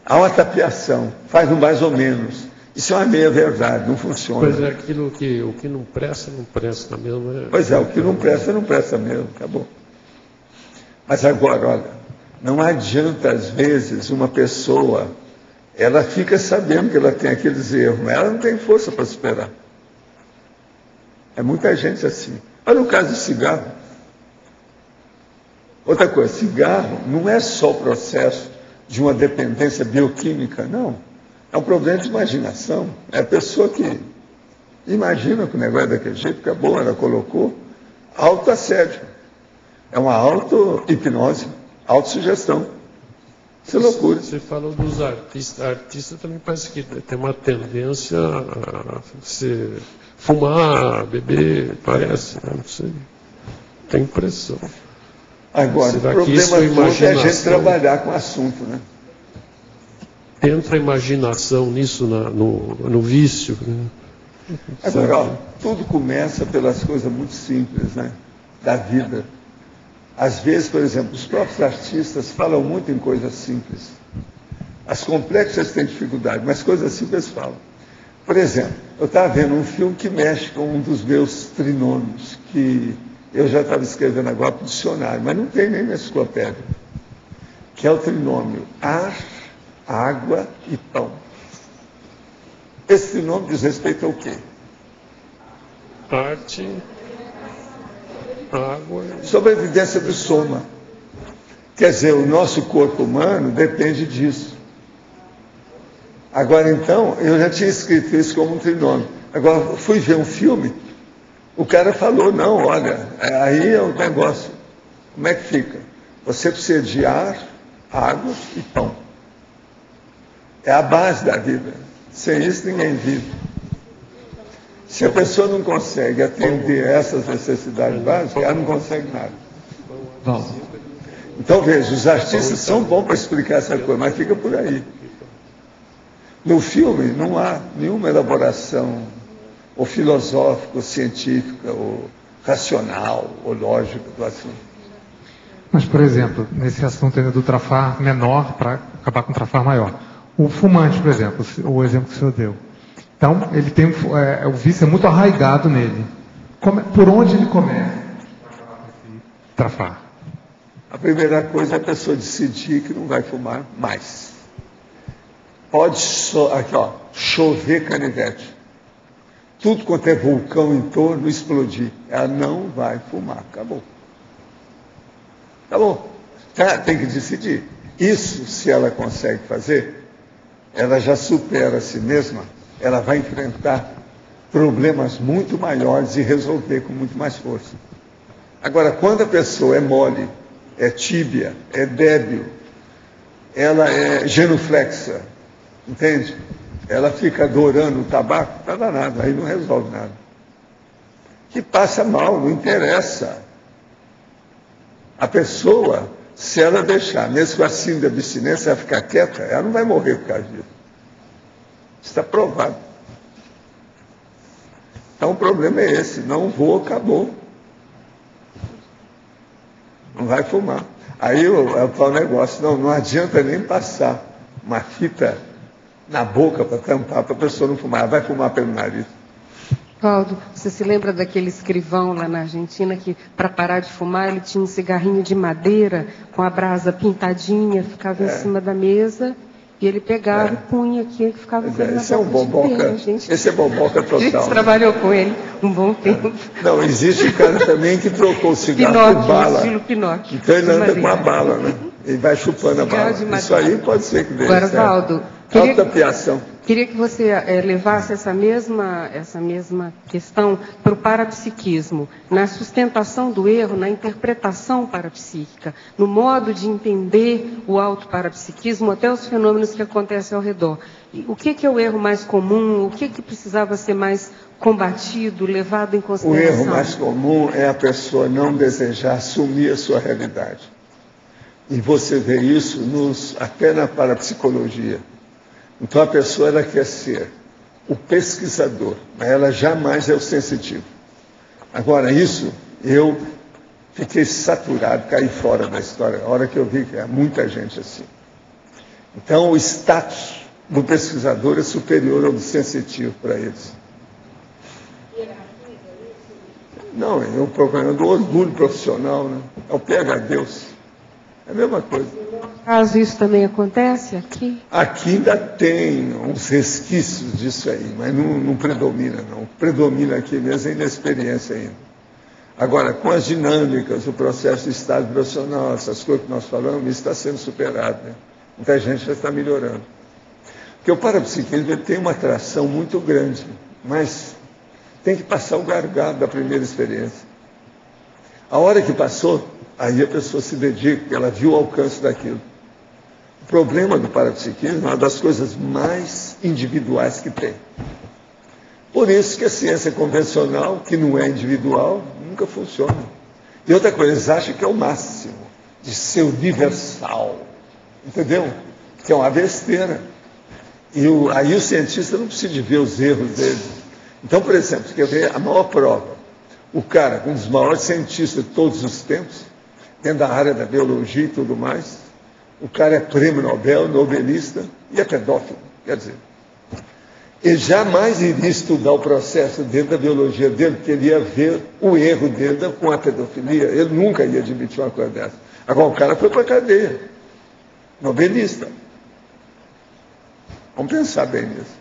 Há uma tapeação, faz um mais ou menos. Isso é uma meia-verdade, não funciona. Pois é, aquilo que o que não presta mesmo. Pois é, o que não presta mesmo, acabou. Mas agora, olha, não adianta às vezes uma pessoa, ela fica sabendo que ela tem aqueles erros, mas ela não tem força para superar. É muita gente assim. Olha o caso do cigarro. Outra coisa, cigarro não é só o processo de uma dependência bioquímica, não. É um problema de imaginação. É a pessoa que imagina que o negócio é daquele jeito, acabou, ela colocou autoassédio. É uma auto-hipnose, autossugestão. Isso é loucura. Você falou dos artistas. Artista também parece que tem uma tendência a fumar, beber, parece, né? Não sei. Tem impressão. Agora, o problema todo é a gente trabalhar com o assunto, né? Entra a imaginação nisso no vício. Né? Agora, ó, tudo começa pelas coisas muito simples, né? Da vida. Às vezes, por exemplo, os próprios artistas falam muito em coisas simples. As complexas têm dificuldade, mas coisas simples falam. Por exemplo, eu estava vendo um filme que mexe com um dos meus trinômios, que eu já estava escrevendo agora para o dicionário, mas não tem nem na enciclopédia, que é o trinômio ar, água e pão. Esse trinômio diz respeito ao quê? Arte, água... Sobrevivência do soma. Quer dizer, o nosso corpo humano depende disso. Agora, então, eu já tinha escrito isso como um trinômio. Agora, fui ver um filme, o cara falou, não, olha, aí é o negócio. Como é que fica? Você precisa de ar, água e pão. É a base da vida. Sem isso, ninguém vive. Se a pessoa não consegue atender essas necessidades básicas, ela não consegue nada. Então, veja, os artistas são bons para explicar essa coisa, mas fica por aí. No filme, não há nenhuma elaboração ou filosófica, ou científica, ou racional, ou lógica do assunto. Mas, por exemplo, nesse assunto ainda do trafar menor para acabar com o trafar maior. O fumante, por exemplo, o exemplo que o senhor deu. Então, ele tem o vício é muito arraigado nele. Por onde ele começa para acabar com esse trafar? A primeira coisa é a pessoa decidir que não vai fumar mais. Pode chover canivete. Tudo quanto é vulcão em torno explodir. Ela não vai fumar. Acabou. Acabou. Tem que decidir. Isso, se ela consegue fazer, ela já supera a si mesma. Ela vai enfrentar problemas muito maiores e resolver com muito mais força. Agora, quando a pessoa é mole, é tíbia, é débil, ela é genuflexa, entende? Ela fica adorando o tabaco, não dá nada, aí não resolve nada. Que passa mal, não interessa. A pessoa, se ela deixar, mesmo com a síndrome de abstinência, ela ficar quieta, ela não vai morrer por causa disso. Está provado. Então o problema é esse, não vou, acabou. Não vai fumar. Aí é o tal negócio, não adianta nem passar uma fita na boca para tampar, para a pessoa não fumar, ela vai fumar pelo nariz. Valdo, você se lembra daquele escrivão lá na Argentina que, para parar de fumar, ele tinha um cigarrinho de madeira com a brasa pintadinha, ficava em cima da mesa, e ele pegava e punha aqui, ele ficava fazendo esse é um boboca, esse é boboca total. A gente trabalhou com ele um bom tempo. Não, existe um cara também que trocou o cigarro por bala. Estilo Pinóquio. Então ele anda com a bala, né? Ele vai chupando a bala. Isso aí pode ser que dê. Agora, Valdo, queria que você levasse essa mesma questão para o parapsiquismo, na sustentação do erro, na interpretação parapsíquica, no modo de entender o autoparapsiquismo, até os fenômenos que acontecem ao redor. O que é o erro mais comum? O que precisava ser mais combatido, levado em consideração? O erro mais comum é a pessoa não desejar assumir a sua realidade. E você vê isso até na parapsicologia. Então a pessoa ela quer ser o pesquisador, mas ela jamais é o sensitivo. Agora isso, eu fiquei saturado, caí fora da história, a hora que eu vi que há muita gente assim. Então o status do pesquisador é superior ao do sensitivo para eles. Não, é um problema do orgulho profissional, né? É o pega-Deus. É a mesma coisa. Caso isso também acontece aqui? Aqui ainda tem uns resquícios disso aí, mas não predomina, não. Predomina aqui mesmo a inexperiência ainda. Agora, com as dinâmicas, o processo de estado profissional, essas coisas que nós falamos, isso está sendo superado, né? Muita gente já está melhorando. Porque o parapsiquismo ele tem uma atração muito grande, mas tem que passar o gargalo da primeira experiência. A hora que passou, aí a pessoa se dedica, porque ela viu o alcance daquilo. O problema do parapsiquismo é uma das coisas mais individuais que tem. Por isso que a ciência convencional, que não é individual, nunca funciona. E outra coisa, eles acham que é o máximo, de ser universal. Entendeu? Que é uma besteira. Aí o cientista não precisa de ver os erros dele. Então, por exemplo, quer ver a maior prova? O cara, um dos maiores cientistas de todos os tempos, dentro da área da biologia e tudo mais, o cara é prêmio Nobel, nobelista e é pedófilo. Quer dizer, ele jamais iria estudar o processo dentro da biologia dele, porque ele ia ver o erro dele com a pedofilia. Ele nunca ia admitir uma coisa dessa. Agora, o cara foi para a cadeia. Nobelista. Vamos pensar bem nisso.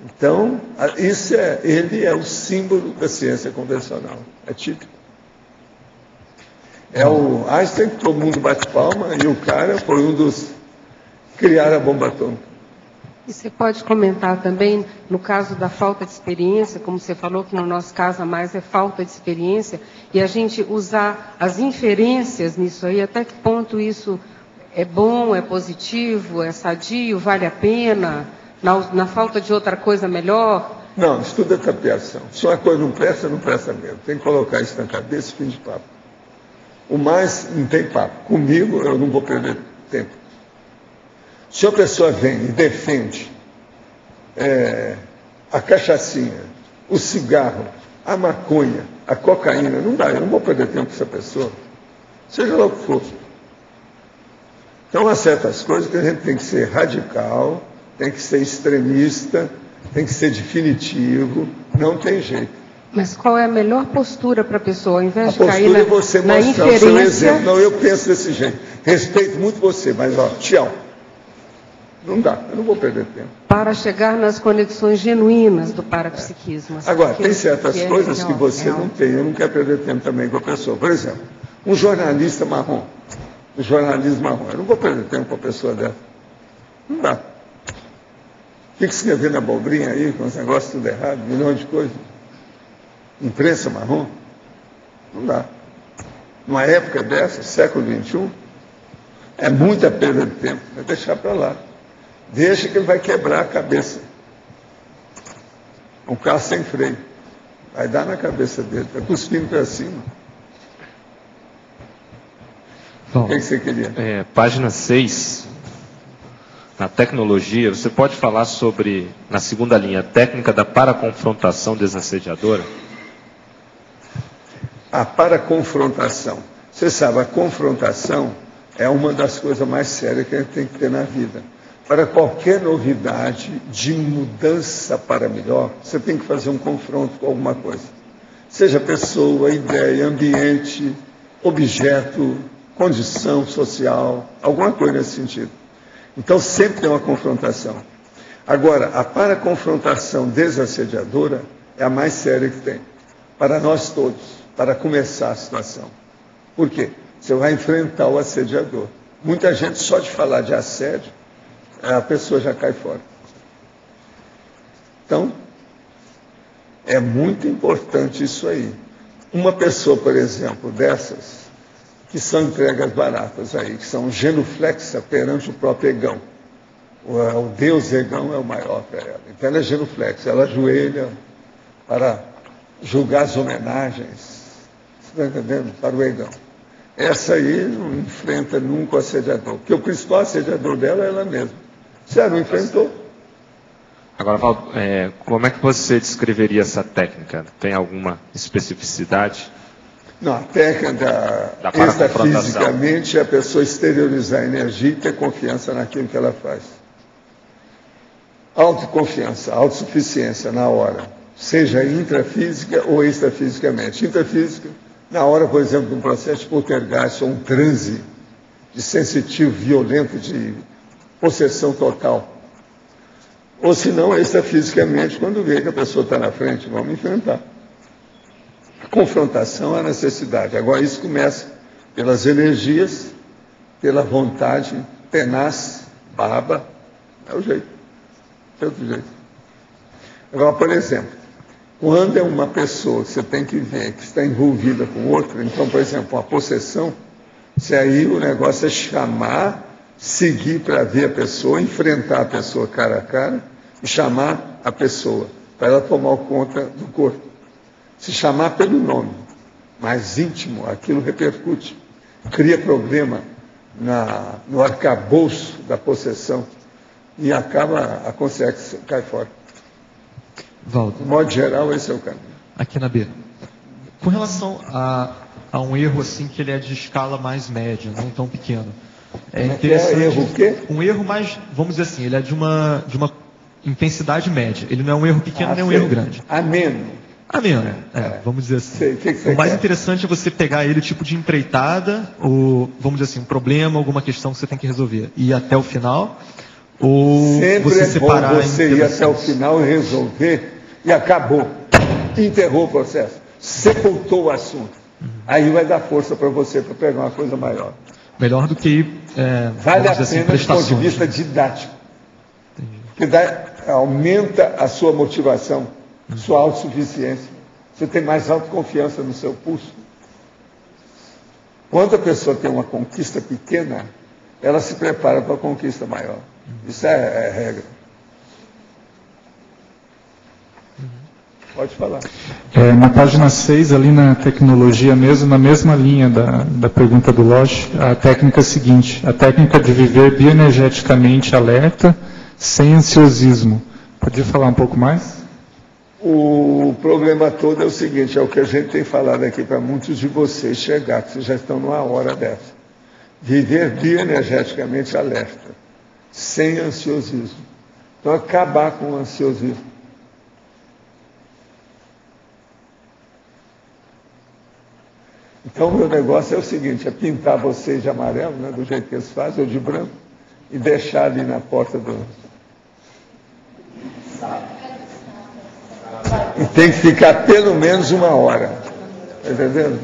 Então, ele é o símbolo da ciência convencional. É típico. É o Einstein que todo mundo bate palma e o cara foi um dos que criaram a bomba atômica. E você pode comentar também, no caso da falta de experiência, como você falou que no nosso caso a mais é falta de experiência, e a gente usar as inferências nisso aí, até que ponto isso é bom, é positivo, é sadio, vale a pena, na falta de outra coisa melhor? Não, estuda a tapeação. Se uma coisa não presta mesmo. Tem que colocar isso na cabeça e fim de papo. O mais não tem papo. Comigo eu não vou perder tempo. Se a pessoa vem e defende a cachaçinha, o cigarro, a maconha, a cocaína, não dá, eu não vou perder tempo com essa pessoa. seja lá o que for. Então, há certas coisas que a gente tem que ser radical, tem que ser extremista, tem que ser definitivo, não tem jeito. Mas qual é a melhor postura para a pessoa, ao invés de A cair postura é você na mostrar o seu inferência? exemplo. Não, eu penso desse jeito. Respeito muito você, mas ó, tchau. Não dá, eu não vou perder tempo. Para chegar nas conexões genuínas do parapsiquismo. Agora, tem certas coisas que você real. não tem, eu não quero perder tempo também com a pessoa. Por exemplo, um jornalista marrom, o jornalismo marrom, eu não vou perder tempo com a pessoa dessa. Não dá. Fica escrevendo abobrinha aí, com os negócios tudo errado, milhões de coisas. Imprensa marrom? Não dá. Numa época dessa, século XXI, é muita perda de tempo, vai deixar para lá. Deixa que ele vai quebrar a cabeça. Um carro sem freio. Vai dar na cabeça dele, está cuspindo para cima. O que você queria? Página 6. Na tecnologia, você pode falar sobre, na segunda linha, a técnica da paraconfrontação desassediadora? A paraconfrontação. Você sabe, a confrontação é uma das coisas mais sérias que a gente tem que ter na vida. Para qualquer novidade de mudança para melhor, você tem que fazer um confronto com alguma coisa. Seja pessoa, ideia, ambiente, objeto, condição social, alguma coisa nesse sentido. Então, sempre tem uma confrontação. Agora, a paraconfrontação desassediadora é a mais séria que tem. Para nós todos, para começar a situação. Por quê? Você vai enfrentar o assediador. Muita gente, só de falar de assédio, a pessoa já cai fora. Então, é muito importante isso aí. Uma pessoa, por exemplo, dessas, que são entregas baratas aí, que são genuflexa perante o próprio egão. O Deus egão é o maior para ela. Então ela é genuflexa, ela ajoelha para julgar as homenagens, você está entendendo? Para o egão. Essa aí não enfrenta nunca o assediador, porque o principal assediador dela é ela mesma. Se ela não enfrentou. Agora, Valdo, como é que você descreveria essa técnica? Tem alguma especificidade? Não, a técnica extrafisicamente é a pessoa exteriorizar a energia e ter confiança naquilo que ela faz. Autoconfiança, autossuficiência na hora, seja intrafísica ou extrafisicamente. Intrafísica, na hora, por exemplo, de um processo de poltergeist ou um transe de sensitivo, violento, de possessão total. Ou se não, extrafisicamente, quando vê que a pessoa está na frente, vamos enfrentar. A confrontação é a necessidade. Agora, isso começa pelas energias, pela vontade tenaz, baba, é o jeito. É outro jeito. Agora, por exemplo, quando é uma pessoa que você tem que ver que está envolvida com outra, então, por exemplo, uma possessão, se aí o negócio é chamar, seguir para ver a pessoa, enfrentar a pessoa cara a cara e chamar a pessoa para ela tomar conta do corpo. Se chamar pelo nome, mais íntimo, aquilo repercute, cria problema no arcabouço da possessão e acaba, a consciência cai fora. Valdo. De modo geral, esse é o caminho. Aqui na B. Com relação a um erro assim que ele é de escala mais média, não tão pequeno. É interessante. Erro o quê? Um erro mais, vamos dizer assim, ele é de uma intensidade média. Ele não é um erro pequeno, nem um erro grande. Ameno. Ameno, vamos dizer assim. Que o mais interessante é você pegar ele tipo de empreitada, ou, vamos dizer assim, um problema, alguma questão que você tem que resolver. E ir até o final, ou sempre você separar bom você ir até o final e resolver, e acabou. Enterrou o processo. Sepultou o assunto. Aí vai dar força para você para pegar uma coisa maior. Melhor do que ir, vale a assim, pena do ponto de vista didático. Que aumenta a sua motivação, sua autossuficiência. Você tem mais autoconfiança no seu pulso. Quando a pessoa tem uma conquista pequena, ela se prepara para a conquista maior. Isso é regra. Pode falar. Na página 6, ali na tecnologia mesmo, na mesma linha da pergunta do Loche, a técnica é a seguinte: a técnica de viver bioenergeticamente alerta, sem ansiosismo. Podia falar um pouco mais? O problema todo é o seguinte, é o que a gente tem falado aqui para muitos de vocês chegar, que vocês já estão numa hora dessa. Viver bioenergeticamente alerta, sem ansiosismo. Então, acabar com o ansiosismo. Então, o meu negócio é o seguinte, é pintar vocês de amarelo, né, do jeito que eles fazem, ou de branco, e deixar ali na porta do... E tem que ficar pelo menos 1 hora. Está entendendo?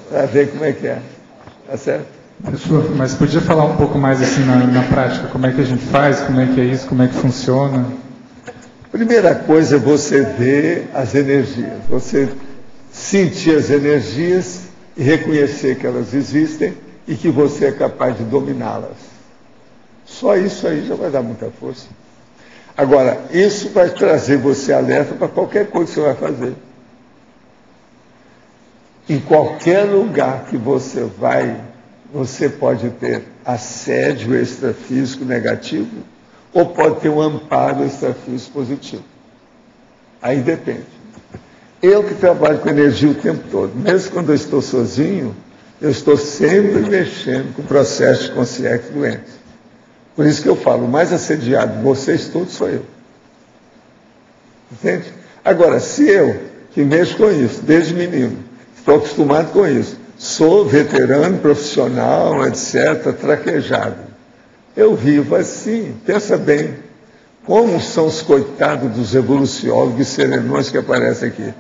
Para ver como é que é. Tá certo? Mas podia falar um pouco mais assim na prática, como é que a gente faz, como é que é isso, como é que funciona? Primeira coisa é você ver as energias, você sentir as energias e reconhecer que elas existem e que você é capaz de dominá-las. Só isso aí já vai dar muita força. Agora, isso vai trazer você alerta para qualquer coisa que você vai fazer. Em qualquer lugar que você vai, você pode ter assédio extrafísico negativo ou pode ter um amparo extrafísico positivo. Aí depende. Eu que trabalho com energia o tempo todo, mesmo quando eu estou sozinho, eu estou sempre mexendo com o processo de consciência doente. Por isso que eu falo, o mais assediado de vocês todos sou eu. Entende? Agora, se eu, que mexo com isso, desde menino, estou acostumado com isso, sou veterano, profissional, etc., traquejado, eu vivo assim, pensa bem, como são os coitados dos evoluciólogos e serenões que aparecem aqui.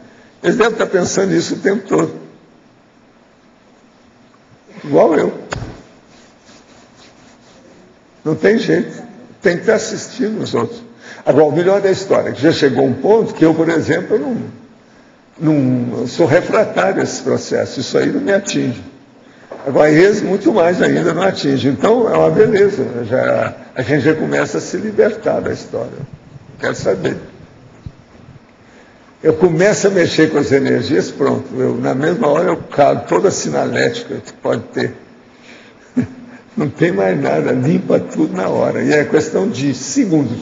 Eles devem estar pensando nisso o tempo todo. Igual eu. Não tem jeito. Tem que estar assistindo os outros. Agora, o melhor da história é que já chegou um ponto que eu, por exemplo, não sou refratário a esse processo. Isso aí não me atinge. Agora, eles muito mais ainda não atinge. Então, é uma beleza. A gente já começa a se libertar da história. Quero saber. Eu começo a mexer com as energias, pronto. Na mesma hora eu calo toda a sinalética que pode ter. Não tem mais nada, limpa tudo na hora. E é questão de segundos.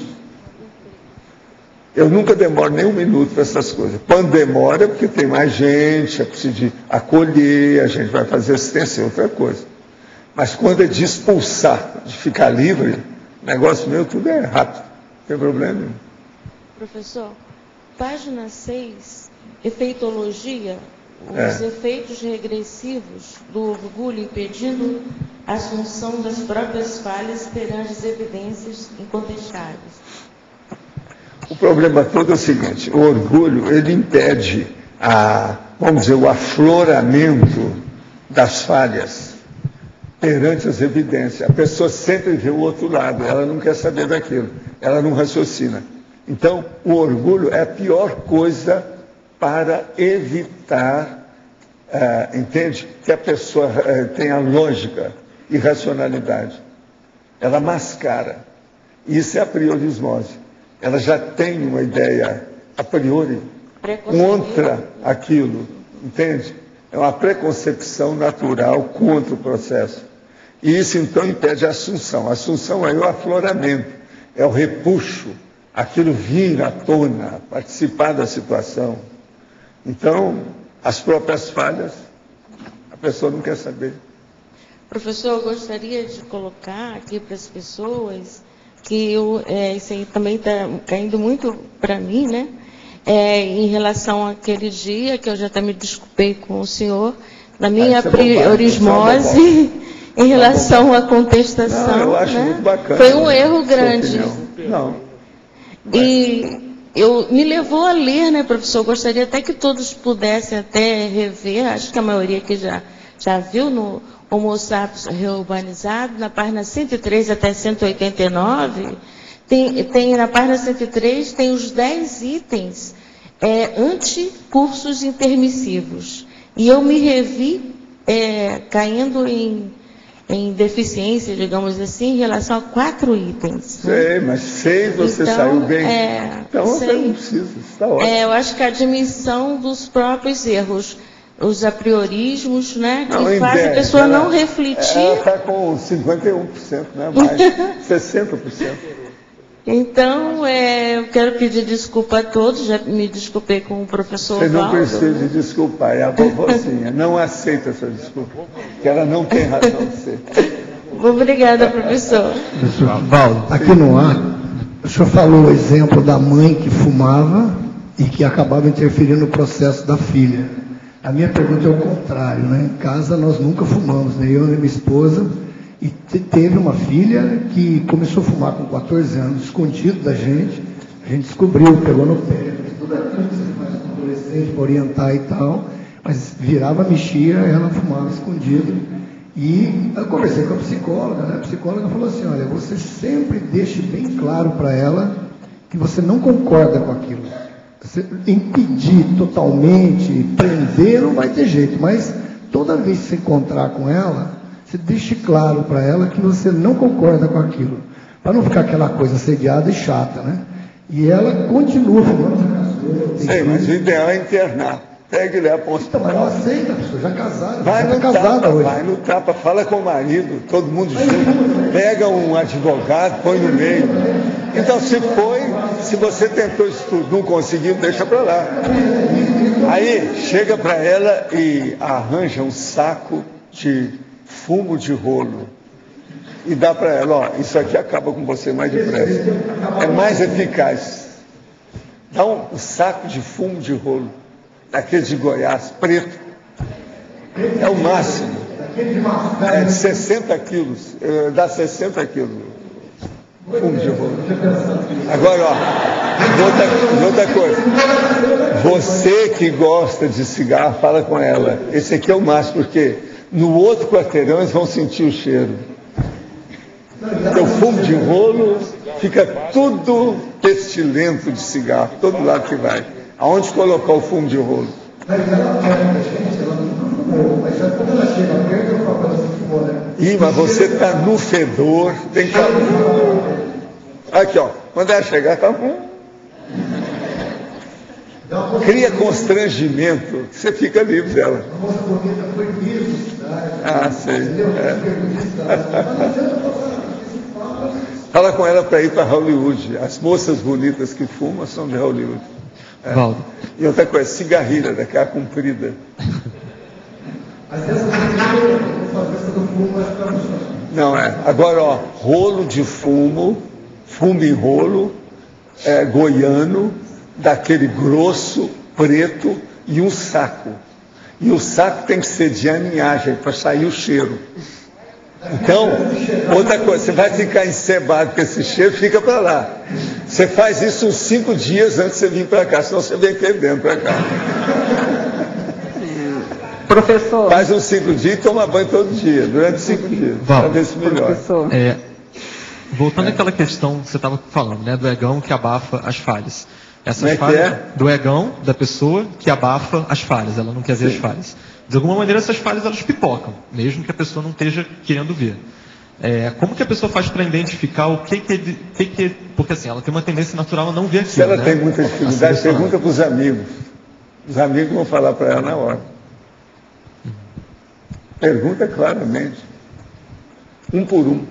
Eu nunca demoro nem 1 minuto para essas coisas. Quando demora é porque tem mais gente, é preciso de acolher, a gente vai fazer assistência, é outra coisa. Mas quando é de expulsar, de ficar livre, o negócio meu tudo é rápido. Não tem problema nenhum. Professor, página 6, efeitologia. Os efeitos regressivos do orgulho impedindo a assunção das próprias falhas perante as evidências incontestáveis. O problema todo é o seguinte, o orgulho, ele impede vamos dizer, o afloramento das falhas perante as evidências. A pessoa sempre vê o outro lado, ela não quer saber daquilo, ela não raciocina. Então, o orgulho é a pior coisa para evitar, entende? Que a pessoa tenha lógica e racionalidade. Ela mascara. Isso é a priorismose. Ela já tem uma ideia a priori contra aquilo, entende? É uma preconcepção natural contra o processo. E isso, então, impede a assunção. A assunção é o afloramento, é o repuxo, aquilo vir à tona, participar da situação. Então, as próprias falhas, a pessoa não quer saber. Professor, eu gostaria de colocar aqui para as pessoas que isso aí também está caindo muito para mim, né? Em relação àquele dia que eu já até me desculpei com o senhor, na minha priorismose, em relação à contestação. Não, eu acho muito bacana. Foi um erro grande. Não. E me levou a ler, né, professor? Eu gostaria até que todos pudessem até rever, acho que a maioria aqui já viu no Homo Sapiens Reurbanizado, na página 103 até 189, tem na página 103, tem os 10 itens anticursos intermissivos. E eu me revi caindo em deficiência, digamos assim, em relação a 4 itens. Sei, mas 6 você saiu bem. Então você não precisa, está ótimo. Eu acho que a admissão dos próprios erros, os apriorismos, né, que fazem a pessoa não refletir. Ela está com 51%, né, mais 60%. Então, eu quero pedir desculpa a todos, já me desculpei com o professor Você não Valdo. precisa de desculpar, é a vovozinha, não aceita essa desculpa, porque ela não tem razão de ser. Obrigada, professor. Valdo, aqui no ar, o senhor falou o exemplo da mãe que fumava e que acabava interferindo no processo da filha. A minha pergunta é o contrário, né? Em casa nós nunca fumamos, né? Eu e minha esposa, e teve uma filha que começou a fumar com 14 anos, escondido da gente. A gente descobriu, pegou no pé, fez tudo aquilo que você faz com adolescente para orientar e tal, mas virava, mexia, ela fumava escondido. E eu conversei com a psicóloga, né? A psicóloga falou assim, olha, você sempre deixe bem claro para ela que você não concorda com aquilo. Você impedir totalmente, prender, não vai ter jeito, mas toda vez que você encontrar com ela, você deixe claro para ela que você não concorda com aquilo, para não ficar aquela coisa assediada e chata, né? E ela continua fumando. Sei, mas o ideal é internar. Pega e leva para o hospital. Mas não aceita, pessoa, já casada. Vai já no casada tapa, hoje. vai no tapa, fala com o marido, todo mundo junto. Pega um advogado, põe no meio. Então, se você tentou isso tudo, não conseguiu, deixa para lá. Aí, chega para ela e arranja um saco de fumo de rolo. E dá para ela, ó, isso aqui acaba com você mais depressa. É mais eficaz. Dá um saco de fumo de rolo. Daquele de Goiás, preto. É o máximo. É 60 quilos. Dá 60 quilos. Fumo de rolo. Agora, ó, outra coisa. Você que gosta de cigarro, fala com ela. Esse aqui é o máximo, porque no outro quarteirão eles vão sentir o cheiro. Então, o fumo de rolo fica tudo pestilento de cigarro, todo lado que vai. Aonde colocar o fumo de rolo? Mas ela pega a gente, ela nunca fumou, mas quando ela chega perto, eu falo, você fumou, né? Ih, mas você está no fedor, tem que... Aqui, ó, quando ela chegar, tá... Cria constrangimento, você fica livre dela. A moça bonita foi mesmo, ah, sei. Fala com ela para ir para Hollywood. As moças bonitas que fumam são de Hollywood. Valdo. E outra coisa, cigarrilha, daquela comprida. Não, agora, ó, rolo de fumo em rolo, goiano, daquele grosso, preto, e um saco. E o saco tem que ser de aninhagem, para sair o cheiro. Então, outra coisa, você vai ficar encebado com esse cheiro, fica para lá. Você faz isso uns 5 dias antes de você vir para cá, senão você vem perdendo para cá. Professor. Faz uns 5 dias e toma banho todo dia, durante 5 dias, para ver se melhora. Voltando àquela questão que você estava falando, né, do egão que abafa as falhas. Essas Como falhas do egão da pessoa que abafa as falhas, ela não quer ver as falhas. De alguma maneira essas falhas elas pipocam, mesmo que a pessoa não esteja querendo ver. Como que a pessoa faz para identificar o que porque assim, ela tem uma tendência natural a não ver aquilo. Se ela né? tem muita dificuldade, pergunta para os amigos. Os amigos vão falar para ela na hora. Pergunta claramente. Um por um.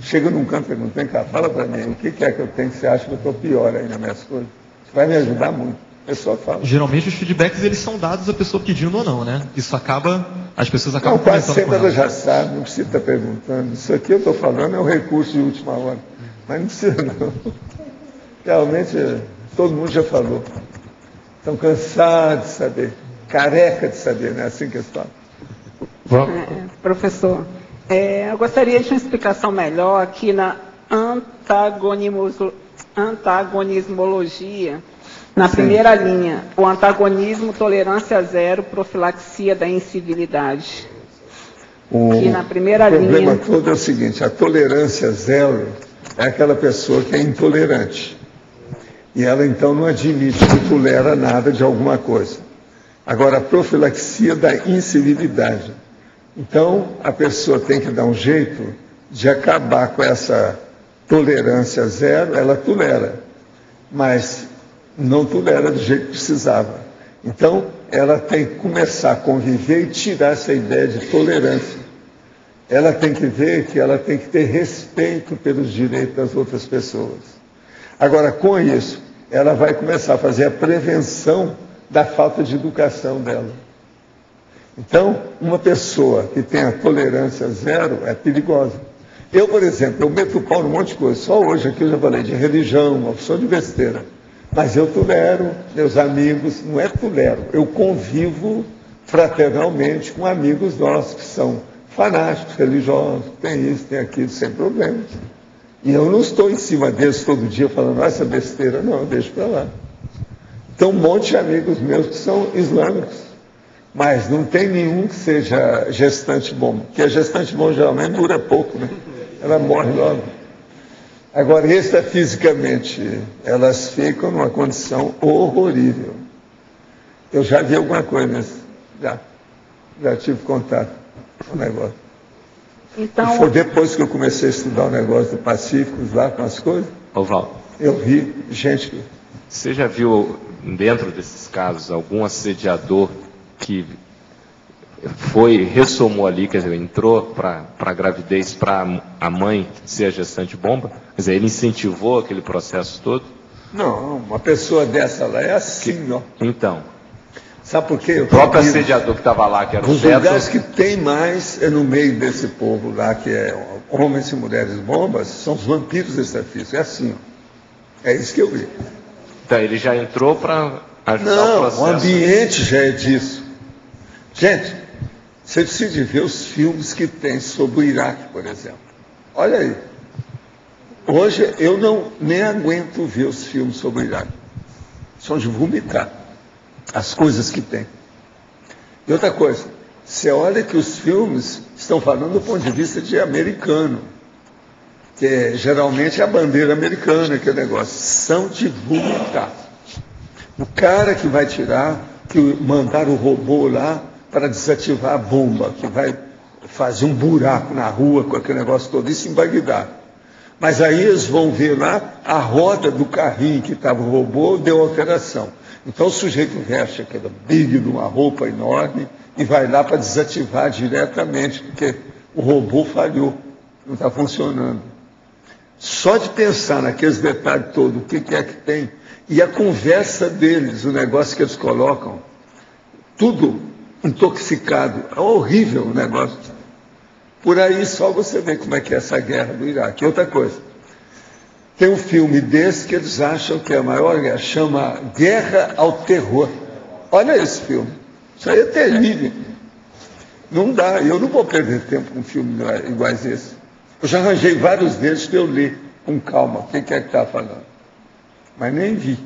Chega num canto e pergunta, vem cá, fala para mim, o que é que eu tenho que você acha que eu estou pior aí nas minhas coisas? Isso vai me ajudar muito. A pessoa fala. Geralmente os feedbacks eles são dados à pessoa pedindo ou não, né? Isso acaba, as pessoas acabam quase sempre ela ela. já sabe, não precisa estar perguntando. Isso aqui eu estou falando é um recurso de última hora. Mas não precisa não. Realmente, todo mundo já falou. Estão cansados de saber, careca de saber, não é assim que eles falam. Professor, eu gostaria de uma explicação melhor aqui na antagonismologia. Na primeira linha, o antagonismo, tolerância zero, profilaxia da incivilidade. Aqui na primeira linha. O problema todo é o seguinte, a tolerância zero é aquela pessoa que é intolerante. E ela então não admite que tolera nada de alguma coisa. Agora, a profilaxia da incivilidade. Então, a pessoa tem que dar um jeito de acabar com essa tolerância zero, ela tolera, mas não tolera do jeito que precisava. Então, ela tem que começar a conviver e tirar essa ideia de tolerância. Ela tem que ver que ela tem que ter respeito pelos direitos das outras pessoas. Agora, com isso, ela vai começar a fazer a prevenção da falta de educação dela. Então, uma pessoa que tem a tolerância zero é perigosa. Eu, por exemplo, eu meto o pau num monte de coisa. Só hoje aqui eu já falei de religião, uma opção de besteira. Mas eu tolero meus amigos, não é tolero, eu convivo fraternalmente com amigos nossos que são fanáticos, religiosos, tem isso, tem aquilo, sem problemas. E eu não estou em cima deles todo dia falando, essa besteira, não, eu deixo para lá. Então, um monte de amigos meus que são islâmicos. Mas não tem nenhum que seja gestante bom, porque a gestante bom geralmente dura pouco, né? Ela morre logo. Agora, fisicamente, elas ficam numa condição horrível. Eu já vi alguma coisa nesse, já tive contato com o negócio. Então, e foi depois que eu comecei a estudar o negócio do Pacífico, lá com as coisas, Valdo, eu vi gente que... Você já viu, dentro desses casos, algum assediador que ressomou ali, quer dizer, entrou para a gravidez, para a mãe ser a gestante bomba? Quer dizer, ele incentivou aquele processo todo? Não, uma pessoa dessa lá é assim, ó. Então. Sabe por quê? O próprio assediador que estava lá, que era o Os Beto... lugares que tem mais é no meio desse povo lá, que é homens e mulheres bombas, são os vampiros extrafísicos. É assim, ó. É isso que eu vi. Então, ele já entrou para ajudar o processo. Não, o ambiente já é disso. Gente, você precisa de ver os filmes que tem sobre o Iraque, por exemplo. Olha aí. Hoje eu nem aguento ver os filmes sobre o Iraque. São de vomitar as coisas que tem. E outra coisa, você olha que os filmes estão falando do ponto de vista de americano, que geralmente é a bandeira americana, que é o negócio. São de vomitar. O cara que vai que mandar o robô lá para desativar a bomba, que vai fazer um buraco na rua com aquele negócio todo, isso em Bagdá. Mas aí eles vão ver lá, a roda do carrinho que estava o robô deu alteração. Então o sujeito veste aquela big de uma roupa enorme e vai lá para desativar diretamente, porque o robô falhou, não está funcionando. Só de pensar naqueles detalhes todos, o que é que tem, e a conversa deles, o negócio que eles colocam, tudo intoxicado, é horrível o negócio. Por aí só você vê como é que é essa guerra do Iraque. Outra coisa, tem um filme desse que eles acham que é a maior guerra, chama Guerra ao Terror. Olha esse filme, isso aí é terrível. Não dá, eu não vou perder tempo com filmes iguais a esse. Eu já arranjei vários deles para eu ler com calma, o que é que está falando. Mas nem vi,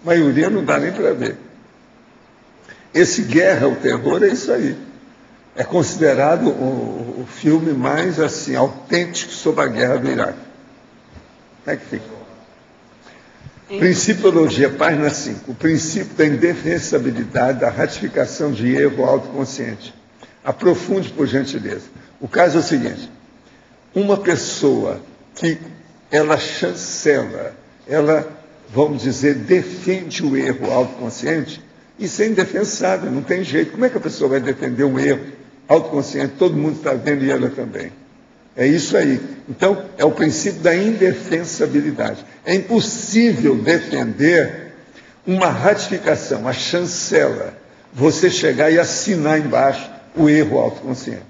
a maioria não dá nem para ver. Esse Guerra ao Terror é isso aí. É considerado o filme mais assim autêntico sobre a guerra do Iraque. Como é que fica? Principiologia, página 5. O princípio da indefensabilidade, da ratificação de erro autoconsciente. Aprofunde, por gentileza. O caso é o seguinte. Uma pessoa que ela chancela, ela, vamos dizer, defende o erro autoconsciente, isso é indefensável, não tem jeito. Como é que a pessoa vai defender um erro autoconsciente? Todo mundo está vendo e ela também. É isso aí. Então, é o princípio da indefensabilidade. É impossível defender uma ratificação, a chancela, você chegar e assinar embaixo o erro autoconsciente.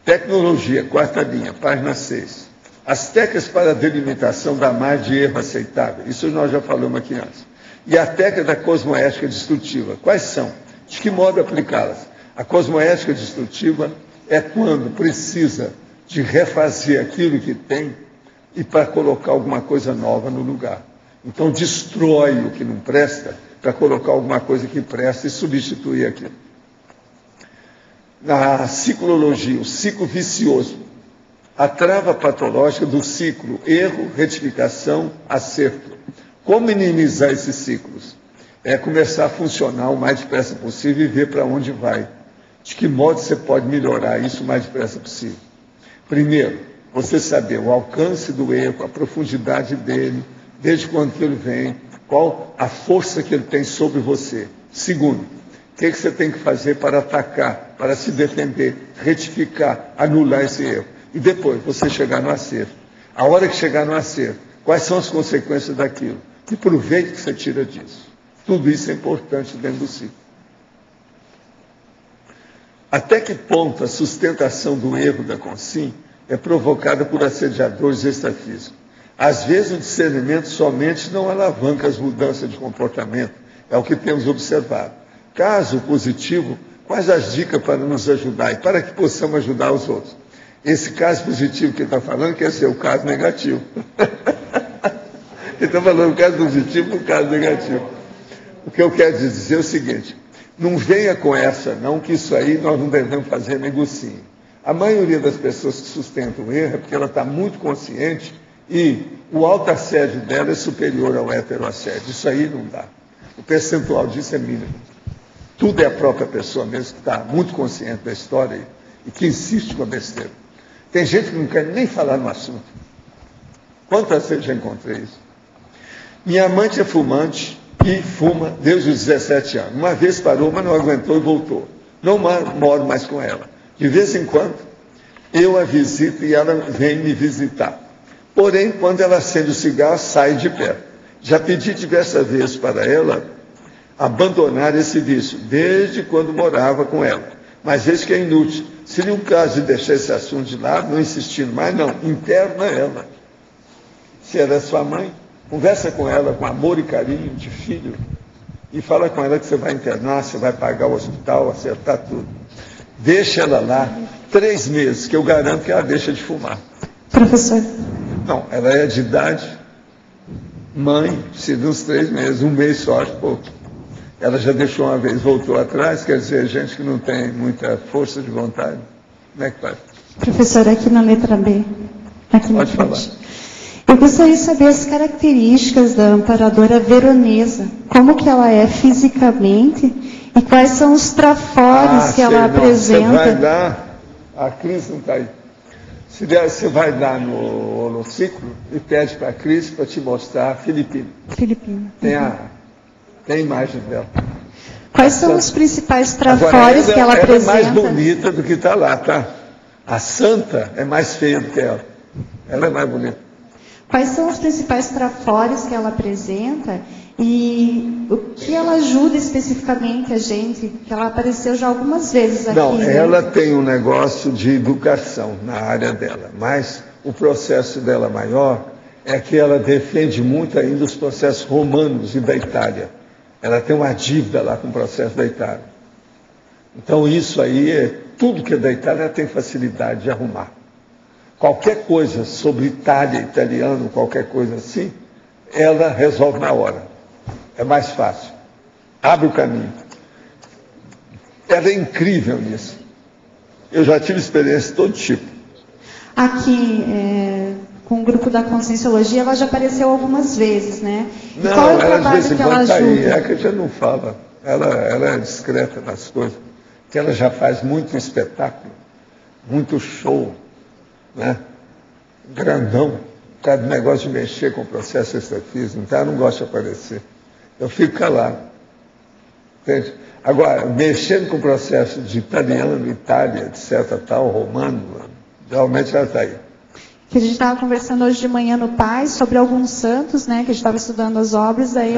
Tecnologia, quarta linha, página 6. As técnicas para a delimitação da margem de erro aceitável. Isso nós já falamos aqui antes. E a técnica da cosmoética destrutiva. Quais são? De que modo aplicá-las? A cosmoética destrutiva é quando precisa de refazer aquilo que tem e para colocar alguma coisa nova no lugar. Então destrói o que não presta para colocar alguma coisa que presta e substituir aquilo. Na ciclologia, o ciclo vicioso, a trava patológica do ciclo erro, retificação, acerto. Como minimizar esses ciclos? É começar a funcionar o mais depressa possível e ver para onde vai. De que modo você pode melhorar isso o mais depressa possível? Primeiro, você saber o alcance do erro, a profundidade dele, desde quando que ele vem, qual a força que ele tem sobre você. Segundo, o que você tem que fazer para atacar, para se defender, retificar, anular esse erro. E depois, você chegar no acerto. A hora que chegar no acerto, Quais são as consequências daquilo? Que proveito que você tira disso? Tudo isso é importante dentro do ciclo. Até que ponto a sustentação do erro da Consim é provocada por assediadores extrafísicos? Às vezes o discernimento somente não alavanca as mudanças de comportamento, é o que temos observado. Caso positivo, quais as dicas para nos ajudar e para que possamos ajudar os outros? Esse caso positivo que ele está falando quer ser o caso negativo. Ele está falando o caso positivo e o caso negativo. O que eu quero dizer é o seguinte, não venha com essa, não, que isso aí nós não devemos fazer negocinho. A maioria das pessoas que sustentam o erro é porque ela está muito consciente e o autoassédio dela é superior ao heteroassédio. Isso aí não dá. O percentual disso é mínimo. Tudo é a própria pessoa mesmo que está muito consciente da história e que insiste com a besteira. Tem gente que não quer nem falar no assunto. Quantas vezes já encontrei isso? Minha amante é fumante e fuma desde os 17 anos. Uma vez parou, mas não aguentou e voltou. Não moro mais com ela. De vez em quando, eu a visito e ela vem me visitar. Porém, quando ela acende o cigarro, sai de perto. Já pedi diversas vezes para ela abandonar esse vício, desde quando morava com ela. Mas vejo que é inútil. Seria um caso de deixar esse assunto de lado, não insistindo mais, não. Interna ela. Se ela é sua mãe, conversa com ela com amor e carinho de filho e fala com ela que você vai internar, você vai pagar o hospital, acertar tudo. Deixa ela lá 3 meses, que eu garanto que ela deixa de fumar. Professor. Não, ela é de idade, mãe, precisa de uns 3 meses, 1 mês só, acho pouco. Ela já deixou uma vez, voltou atrás, quer dizer, gente que não tem muita força de vontade. Como é que faz? Professor, aqui na letra B. Aqui Pode falar. Eu gostaria de saber as características da amparadora veronesa, como que ela é fisicamente e quais são os trafores que ela apresenta. Você vai dar, a Cris não está aí. Você vai dar no holociclo e pede para a Cris para te mostrar a Filipina. Filipina. Tem a imagem dela. Quais são os principais trafores que ela apresenta? Ela é mais bonita do que está lá, tá? A santa é mais feia do que ela. Ela é mais bonita. Quais são os principais trafores que ela apresenta e o que ela ajuda especificamente a gente? Que ela apareceu já algumas vezes aqui. Não, né? ela tem um negócio de educação na área dela, mas o processo dela maior é que ela defende muito ainda os processos romanos e da Itália. Ela tem uma dívida lá com o processo da Itália. Então isso aí, tudo que é da Itália, ela tem facilidade de arrumar. Qualquer coisa sobre Itália, italiano, qualquer coisa assim, ela resolve na hora. É mais fácil. Abre o caminho. Ela é incrível nisso. Eu já tive experiência de todo tipo. Aqui, com o grupo da Conscienciologia, ela já apareceu algumas vezes, né? Não, qual é o ela de trabalho vez em que ela quando está aí. ajuda? É que a gente não fala. Ela é discreta nas coisas. Porque ela já faz muito espetáculo, muito show, né? Grandão. Por causa do negócio de mexer com o processo extrafísico. Então ela não gosta de aparecer. Eu fico calado. Entende? Agora, mexendo com o processo de italiano, Itália, etc., tal, romano, realmente ela está aí. Que a gente estava conversando hoje de manhã no PAI sobre alguns santos, né? Que a gente estava estudando as obras, daí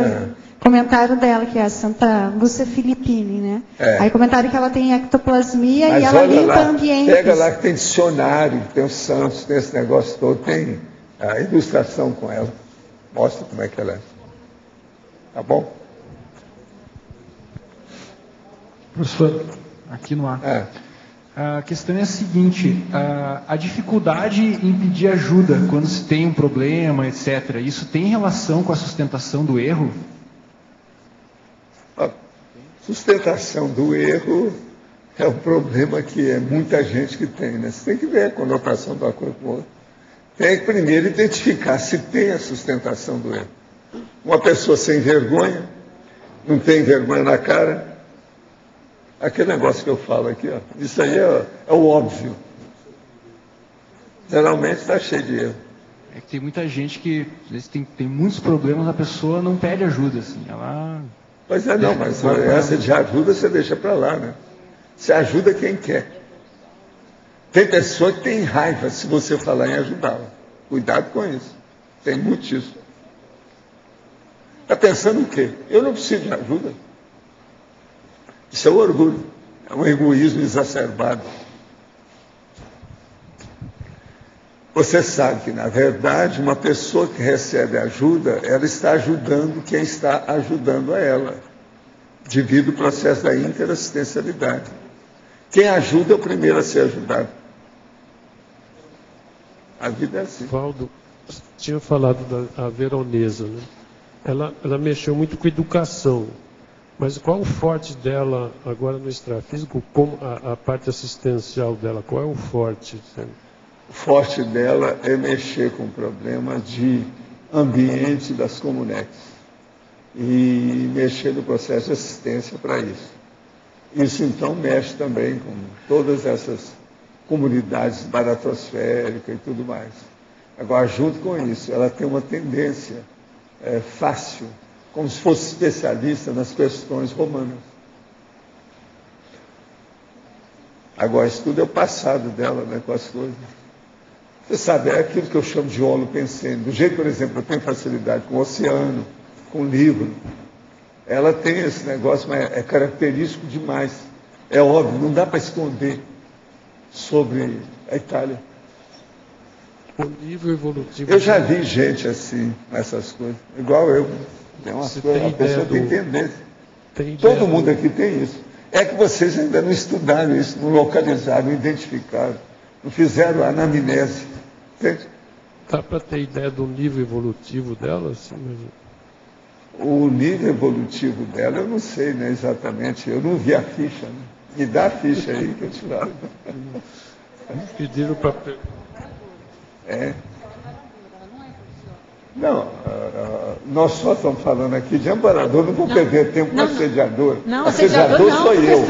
comentaram dela, que é a Santa Lúcia Filippini, né? Aí comentaram que ela tem ectoplasmia. Mas e ela limpa lá, ambientes. Pega lá que tem dicionário, tem os santos, tem esse negócio todo, tem a ilustração com ela. Mostra como é que ela é. Tá bom? Professor, aqui no ar. A questão é a seguinte, a dificuldade em pedir ajuda quando se tem um problema, etc., isso tem relação com a sustentação do erro? A sustentação do erro é um problema que é muita gente que tem, né? Você tem que ver a conotação de uma coisa com outra. Tem que primeiro identificar se tem a sustentação do erro. Uma pessoa sem vergonha, não tem vergonha na cara, aquele negócio que eu falo aqui, ó, isso aí é o óbvio. Geralmente está cheio de erro. É que tem muita gente que às vezes tem muitos problemas, a pessoa não pede ajuda, assim, ela... Pois é, não, mas essa de ajuda você deixa para lá, né? Você ajuda quem quer. Tem pessoa que tem raiva se você falar em ajudá-la. Cuidado com isso. Tem muito disso. Está pensando o quê? Eu não preciso de ajuda. Isso é o orgulho. É um egoísmo exacerbado. Você sabe que, na verdade, uma pessoa que recebe ajuda, ela está ajudando quem está ajudando a ela, devido ao processo da interassistencialidade. Quem ajuda é o primeiro a ser ajudado. A vida é assim. Valdo, tinha falado da Veronesa, né? Ela mexeu muito com educação, mas qual o forte dela agora no extrafísico, como a parte assistencial dela, qual é o forte? O forte dela é mexer com o problema de ambiente das comunidades e mexer no processo de assistência para isso. Isso, então, mexe também com todas essas comunidades baratosféricas e tudo mais. Agora, junto com isso, ela tem uma tendência fácil, como se fosse especialista nas questões romanas. Agora, isso tudo é o passado dela, né, com as coisas. Você sabe, é aquilo que eu chamo de holopensene. Do jeito, por exemplo, eu tenho facilidade com o oceano, com o livro. Ela tem esse negócio, mas é característico demais. É óbvio, não dá para esconder sobre a Itália. O nível evolutivo... Eu já vi gente assim, nessas coisas. Igual eu. Tem umas coisas, a pessoa tem tendência. Todo mundo aqui tem isso. É que vocês ainda não estudaram isso, não localizaram, não identificaram, não fizeram a anamnese. Entende? Dá para ter ideia do nível evolutivo dela? Assim, mas... O nível evolutivo dela, eu não sei, né, exatamente. Eu não vi a ficha. Né? Me dá a ficha aí que eu tiraram. Pediram para... Não, nós só estamos falando aqui de amparador, não vou perder tempo com assediador. Não, assediador sou eu.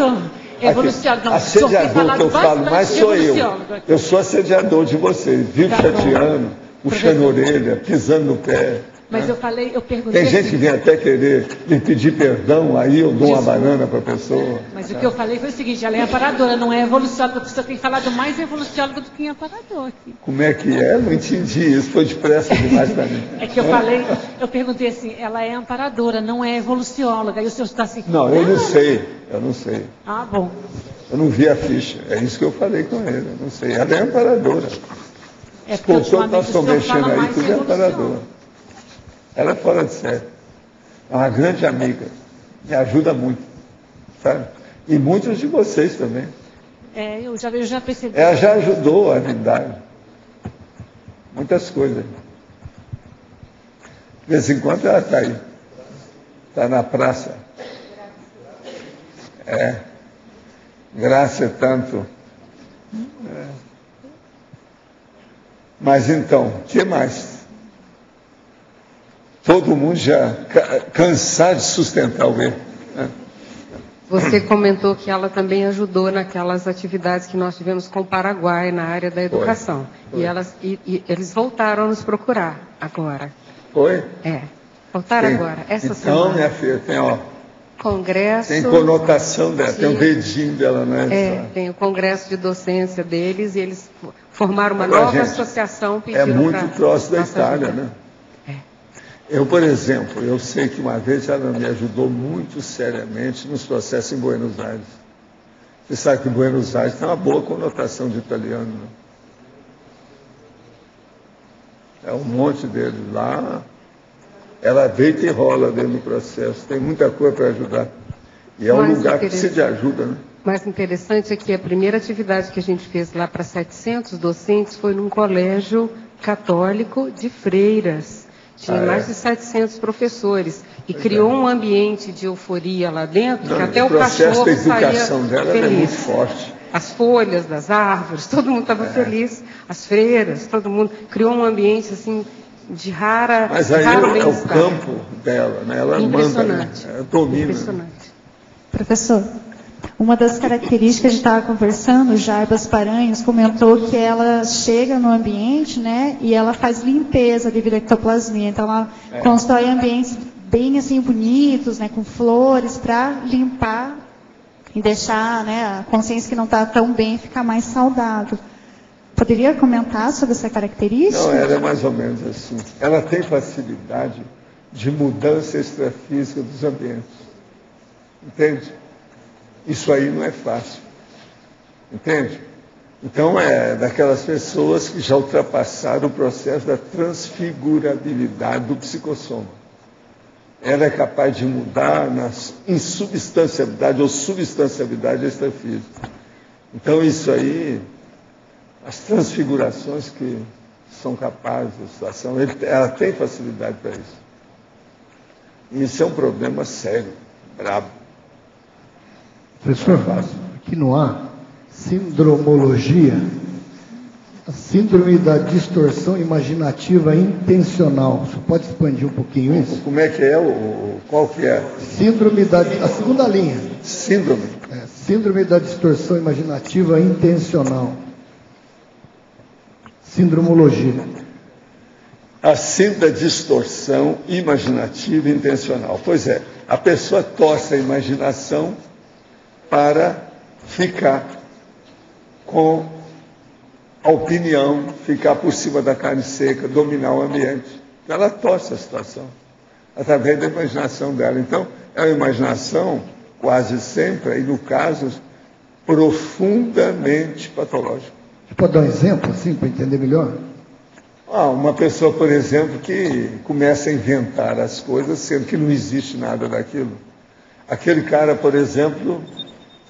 Evolucionário, assediador que eu falo mais sou eu. Eu sou assediador de vocês, vivo chateando, puxando a orelha, pisando no pé. Mas eu perguntei. Tem gente que vem até querer me pedir perdão, aí eu dou uma banana para a pessoa. Mas o que eu falei foi o seguinte: ela é amparadora, não é evolucióloga. A pessoa tem falado mais evolucióloga do que amparador aqui. Como é que é? Não entendi isso, foi depressa demais para mim. É que eu perguntei assim: ela é amparadora, não é evolucióloga. E o senhor está assim. Não, eu não sei. Ah, bom. Eu não vi a ficha, é isso que eu falei com ele, eu não sei. Ela é amparadora. É porque nós estamos mexendo aí, tudo é amparadora. Ela é fora de série. É uma grande amiga. Me ajuda muito. Sabe? E muitos de vocês também. Eu já percebi. Ela já ajudou a Trindade. Muitas coisas. De vez em quando ela está aí. Está na praça. Graça é tanto. Mas então, o que mais? Todo mundo já cansado de sustentar o erro. Né? Você comentou que ela também ajudou naquelas atividades que nós tivemos com o Paraguai na área da educação. Foi. E eles voltaram a nos procurar agora. Foi? Voltaram agora. Essa semana. Então, minha filha, tem congresso. Tem conotação dela, tem o dedinho dela, não é? Tem o congresso de docência deles e eles formaram uma nova associação. É muito próximo da Itália, né? Eu, por exemplo, eu sei que uma vez ela me ajudou muito seriamente nos processos em Buenos Aires. Você sabe que Buenos Aires tem uma boa conotação de italiano, né? É um monte deles lá. Ela deita e rola dentro do processo. Tem muita coisa para ajudar. E é um lugar que precisa de ajuda, né? Mais interessante é que a primeira atividade que a gente fez lá para 700 docentes foi num colégio católico de freiras. Tinha mais de 700 professores. E criou um ambiente de euforia lá dentro, que até o cachorro da educação saía dela feliz. É muito forte. As folhas das árvores, todo mundo estava feliz. As freiras, todo mundo. Criou um ambiente assim de rara. Mas aí é o campo dela, né? Ela impressionante. Manda, domina. Impressionante. Professor, uma das características que a gente estava conversando, o Jarbas Paranhos comentou que ela chega no ambiente, né, e ela faz limpeza devido à ectoplasmia. Então, ela constrói ambientes bem assim bonitos, né, com flores, para limpar e deixar, né, a consciência que não está tão bem ficar mais saudável. Poderia comentar sobre essa característica? Não, era mais ou menos assim. Ela tem facilidade de mudança extrafísica dos ambientes. Entende? Isso aí não é fácil. Entende? Então, é daquelas pessoas que já ultrapassaram o processo da transfigurabilidade do psicossoma. Ela é capaz de mudar na insubstancialidade ou substancialidade extrafísica. Então, isso aí, as transfigurações que são capazes da situação, ela tem facilidade para isso. E isso é um problema sério, brabo. Professor, aqui no ar, sindromologia, a síndrome da distorção imaginativa intencional. Você pode expandir um pouquinho isso? Como é que é? Qual que é? Síndrome da... A segunda linha. Síndrome? Síndrome da distorção imaginativa intencional. Sindromologia. A síndrome da distorção imaginativa intencional. Pois é, a pessoa torce a imaginação para ficar com a opinião, ficar por cima da carne seca, dominar o ambiente. Ela torce a situação através da imaginação dela. Então, é uma imaginação quase sempre, aí no caso, profundamente patológica. Você pode dar um exemplo, assim, para entender melhor? Uma pessoa, por exemplo, que começa a inventar as coisas, sendo que não existe nada daquilo. Aquele cara, por exemplo,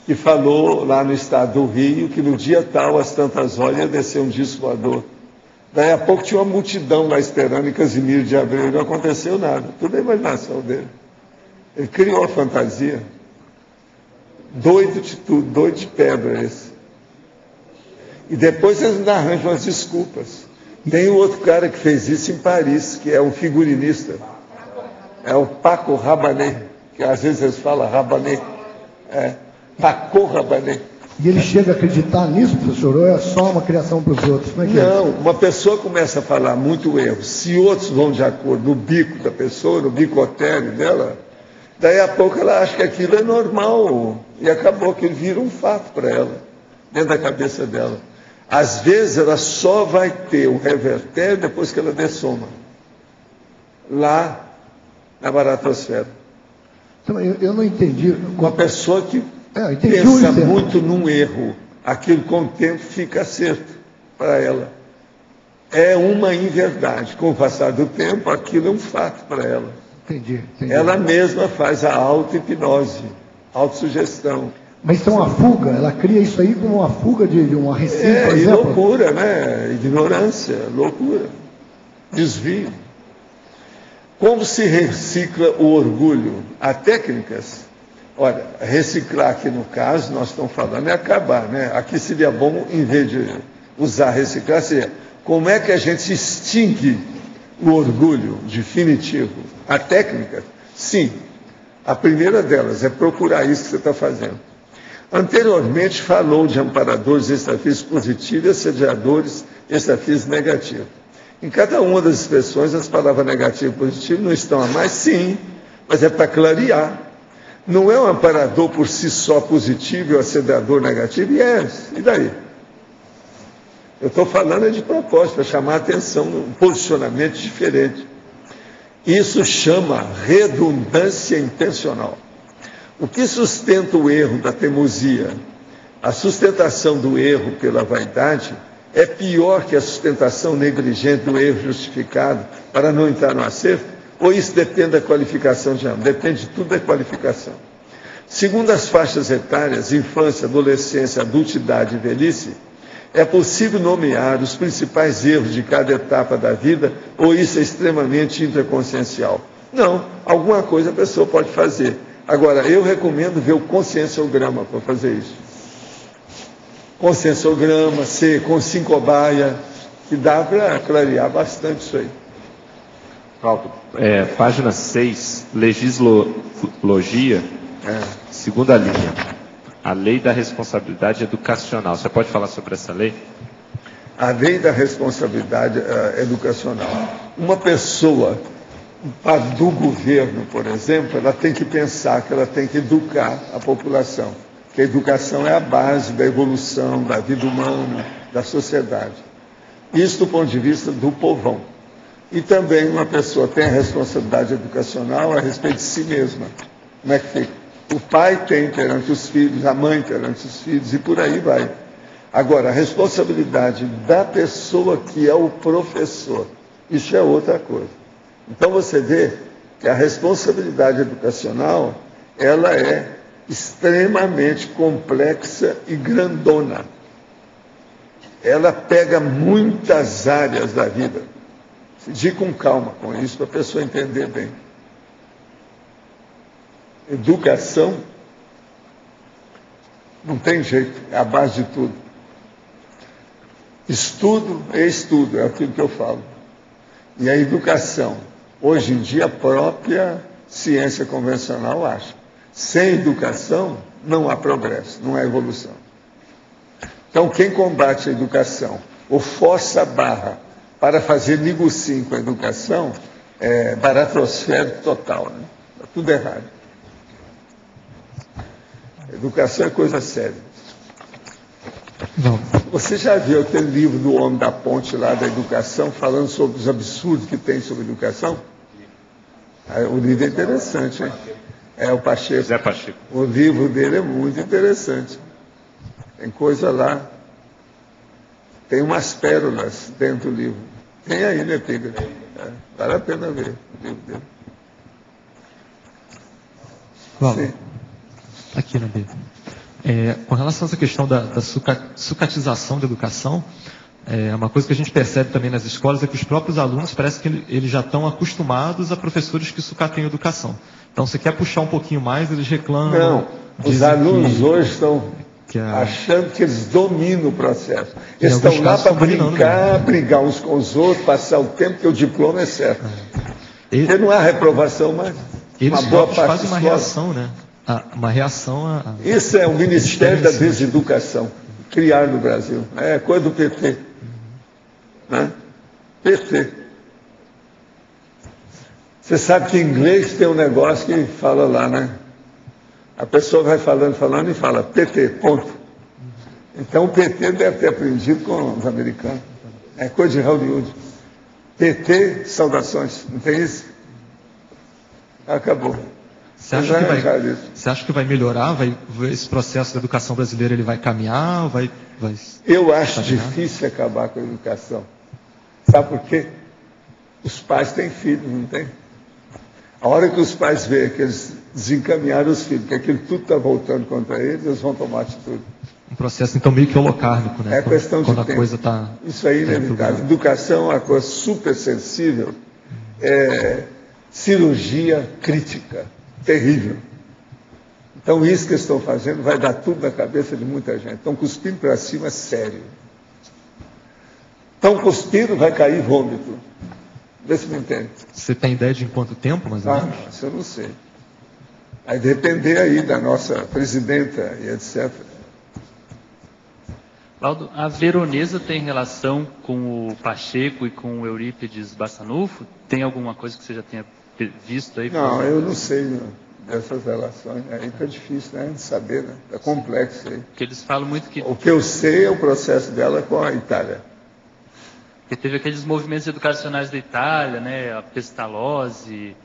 que falou lá no estado do Rio que no dia tal, às tantas horas, ia descer um disco voador. Daí a pouco tinha uma multidão lá esperando em Casimiro de Abreu, não aconteceu nada. Tudo é a imaginação dele. Ele criou a fantasia. Doido de tudo, doido de pedra esse. E depois eles ainda arranjam as desculpas. Tem um outro cara que fez isso em Paris, que é um figurinista. É o Paco Rabannet, que às vezes eles falam Rabannet. Paco Rabannet. E ele chega a acreditar nisso, professor, ou é só uma criação para os outros? Como é que Não, uma pessoa começa a falar muito erro. Se outros vão de acordo no bico da pessoa, no bicotélio dela, daí a pouco ela acha que aquilo é normal. E acabou que ele vira um fato para ela, dentro da cabeça dela. Às vezes ela só vai ter um revertério depois que ela dessoma. Lá na baratosfera. Então, eu não entendi. Uma pessoa que pensa muito num erro, aquilo com o tempo fica acerto para ela. É uma inverdade. Com o passar do tempo, aquilo é um fato para ela. Entendi. Ela mesma faz a auto-hipnose, autossugestão. Mas isso é uma fuga? Ela cria isso aí como uma fuga de uma receita, por exemplo? Loucura, né? Ignorância, loucura, desvio. Como se recicla o orgulho? Há técnicas. Olha, reciclar aqui no caso, nós estamos falando é acabar, né? Aqui seria bom, em vez de usar reciclar, seria como é que a gente extingue o orgulho definitivo? Há técnicas? Sim. A primeira delas é procurar isso que você está fazendo. Anteriormente falou de amparadores extrafísicos positivos e assediadores extrafísicos negativos. Em cada uma das expressões, as palavras negativo e positivo não estão a mais, sim, mas é para clarear. Não é um amparador por si só positivo e o assediador negativo, e daí? Eu estou falando de propósito, para chamar a atenção, um posicionamento diferente. Isso chama redundância intencional. O que sustenta o erro da teimosia? A sustentação do erro pela vaidade é pior que a sustentação negligente do erro justificado para não entrar no acerto? Ou isso depende da qualificação de ambos? Depende de tudo da qualificação. Segundo as faixas etárias, infância, adolescência, adultidade e velhice, é possível nomear os principais erros de cada etapa da vida, ou isso é extremamente intraconsciencial? Não, alguma coisa a pessoa pode fazer. Agora, eu recomendo ver o conscienciograma para fazer isso. Conscienciograma, com 5 baia, que dá para clarear bastante isso aí. Paulo, página 6, legislologia, segunda linha, a lei da responsabilidade educacional. Você pode falar sobre essa lei? A lei da responsabilidade educacional. Uma pessoa do governo, por exemplo, ela tem que pensar que ela tem que educar a população, que a educação é a base da evolução, da vida humana, da sociedade. Isso do ponto de vista do povão. E também uma pessoa tem a responsabilidade educacional a respeito de si mesma. Como é que fica? O pai tem perante os filhos, a mãe perante os filhos, e por aí vai. Agora, a responsabilidade da pessoa que é o professor, isso é outra coisa. Então você vê que a responsabilidade educacional, ela é extremamente complexa e grandona. Ela pega muitas áreas da vida. De com calma com isso, para a pessoa entender bem. Educação não tem jeito, é a base de tudo. Estudo é estudo, é aquilo que eu falo. E a educação, hoje em dia, a própria ciência convencional acha. Sem educação, não há progresso, não há evolução. Então, quem combate a educação, ou força a barra para fazer negocinho com a educação, é baratrosférico total, né? Está tudo errado. Educação é coisa séria. Não. Você já viu aquele livro do Homem da Ponte lá da educação, falando sobre os absurdos que tem sobre educação? O livro é interessante, hein? É o Pacheco. Zé Pacheco. O livro dele é muito interessante. Tem coisa lá. Tem umas pérolas dentro do livro. Tem aí, né, Pedro? Vale a pena ver o livro dele. Vamos. Aqui no B. Com relação a essa questão da sucatização da educação, uma coisa que a gente percebe também nas escolas é que os próprios alunos parece que eles já estão acostumados a professores que sucatem a educação. Então, você quer puxar um pouquinho mais, eles reclamam. Não, os alunos hoje estão achando que eles dominam o processo. Eles estão lá para brigar uns com os outros, passar o tempo, que o diploma é certo. Porque não há reprovação mais. Eles fazem uma reação, né? Uma reação a... Isso é o Ministério da Deseducação, criar no Brasil. É coisa do PT. Né? PT. Você sabe que em inglês tem um negócio que fala lá, né? A pessoa vai falando e fala PT, ponto. Então o PT deve ter aprendido com os americanos. É coisa de Hollywood. PT, saudações. Não tem isso? Acabou. Você acha que vai melhorar? Esse processo da educação brasileira ele vai caminhar? Eu acho difícil acabar com a educação. Sabe por quê? Os pais têm filhos, não tem? A hora que os pais veem que eles desencaminharam os filhos, que aquilo tudo está voltando contra eles, eles vão tomar atitude. Um processo, então, meio que holocármico, né? É questão de quando tempo. A coisa está... Isso aí é inevitável. Educação é uma coisa super sensível. Cirurgia crítica. Terrível. Então, isso que eles estão fazendo vai dar tudo na cabeça de muita gente. Estão cuspindo para cima, sério. Estão cuspindo, vai cair vômito. Vê se me entende. Você tem ideia de em quanto tempo, mais ou menos? Isso eu não sei. Vai depender aí da nossa presidenta e etc. Laudo, a Veronesa tem relação com o Pacheco e com o Eurípides Bassanufo? Tem alguma coisa que você já tenha visto aí? Não, eu não sei dessas relações. Aí fica difícil, né, de saber, né? É complexo aí. Porque eles falam muito que... O que eu sei é o processo dela com a Itália. Porque teve aqueles movimentos educacionais da Itália, né? A Pestalozzi,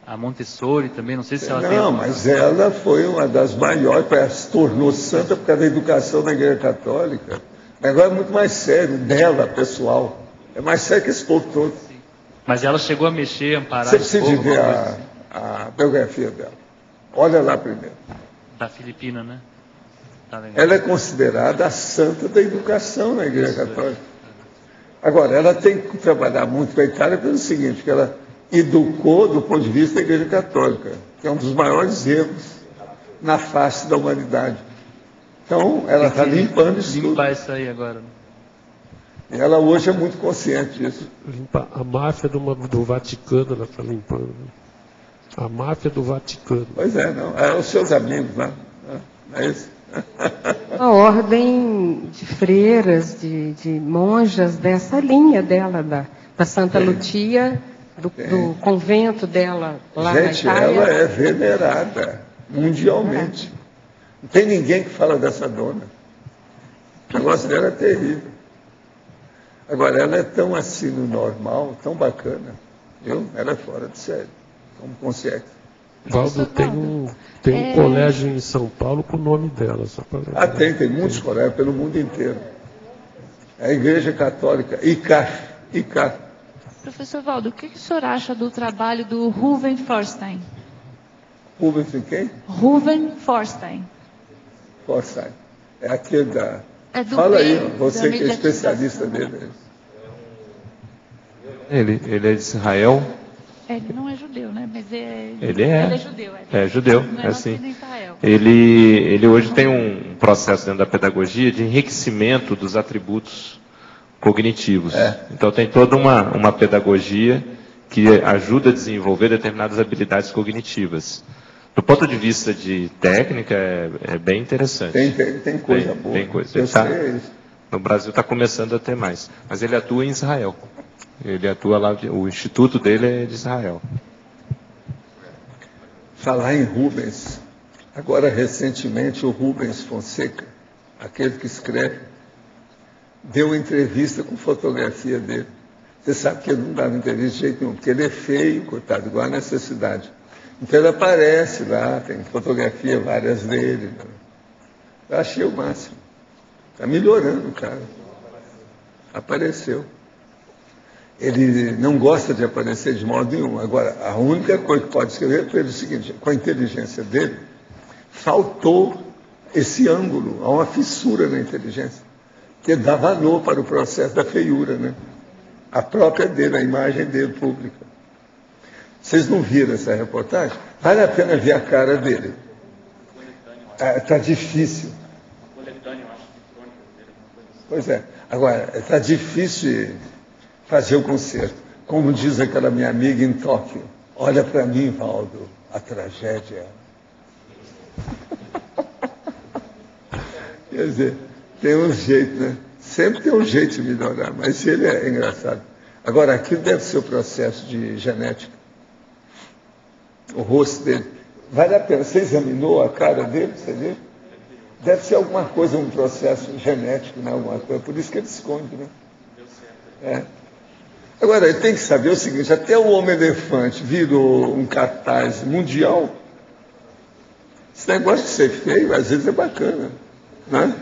a Montessori também, não sei se ela tem... Não, mas ela foi uma das maiores, se tornou santa por causa da educação da Igreja Católica. O negócio é muito mais sério, dela, pessoal. É mais sério que esse povo todo. Sim. Mas ela chegou a mexer, amparar... Você precisa de ver a biografia dela. Olha lá primeiro. Da Filipina, né? Tá, ela é considerada a santa da educação na Igreja Católica. Agora, ela tem que trabalhar muito com a Itália pelo seguinte, que ela educou do ponto de vista da Igreja Católica, que é um dos maiores erros na face da humanidade. Então, ela está limpando isso tudo. Limpar isso aí agora. E ela hoje é muito consciente disso. A máfia do Vaticano ela está limpando. A máfia do Vaticano. Pois é, não. É os seus amigos, né? Não é isso? A ordem de freiras, de monjas dessa linha dela, da Santa Lucia, do convento dela lá na Itália. Ela é venerada mundialmente. Não tem ninguém que fala dessa dona. O negócio dela é terrível. Agora, ela é tão assim no normal, tão bacana, viu? Ela é fora de série, como consegue. Valdo, tem um colégio em São Paulo com o nome dela. Só para tem muitos colégios pelo mundo inteiro. A Igreja Católica, ICAR. Professor Valdo, o que o senhor acha do trabalho do Ruven Forstein? Ruven quem? Ruven Forstein. Forstein. É aquele da... Fala aí, você que é especialista dele. Ele é de Israel. Ele não é judeu, né? Mas ele é judeu. É judeu, não é assim. em Israel. Ele hoje tem um processo dentro da pedagogia de enriquecimento dos atributos cognitivos. Então tem toda uma pedagogia que ajuda a desenvolver determinadas habilidades cognitivas. Do ponto de vista de técnica, é bem interessante. Tem coisa boa. Tem coisa. No Brasil está começando a ter mais. Mas ele atua em Israel. Ele atua lá, o instituto dele é de Israel. Falar em Rubens, agora recentemente o Rubens Fonseca, aquele que escreve, deu uma entrevista com fotografia dele. Você sabe que ele não dava entrevista de jeito nenhum, porque ele é feio, coitado, igual a necessidade. Então ele aparece lá, tem fotografia várias dele. Né? Eu achei o máximo. Está melhorando, cara. Apareceu. Ele não gosta de aparecer de modo nenhum. Agora, a única coisa que pode escrever é o seguinte, com a inteligência dele, faltou esse ângulo, há uma fissura na inteligência, que dá valor para o processo da feiura, né? A própria dele, a imagem dele pública. Vocês não viram essa reportagem? Vale a pena ver a cara dele. Está difícil. Pois é. Agora, está difícil fazer o concerto. Como diz aquela minha amiga em Tóquio, olha para mim, Valdo, a tragédia. Quer dizer, tem um jeito, né? Sempre tem um jeito de melhorar, mas ele é engraçado. Agora, aquilo deve ser o processo de genética. O rosto dele. Vale a pena. Você examinou a cara dele, você viu? Deve ser alguma coisa, um processo genético, né? Alguma coisa. Por isso que ele esconde, né? Agora, ele tem que saber o seguinte, até o Homem-Elefante virou um cartaz mundial. Esse negócio de ser feio, às vezes é bacana, né?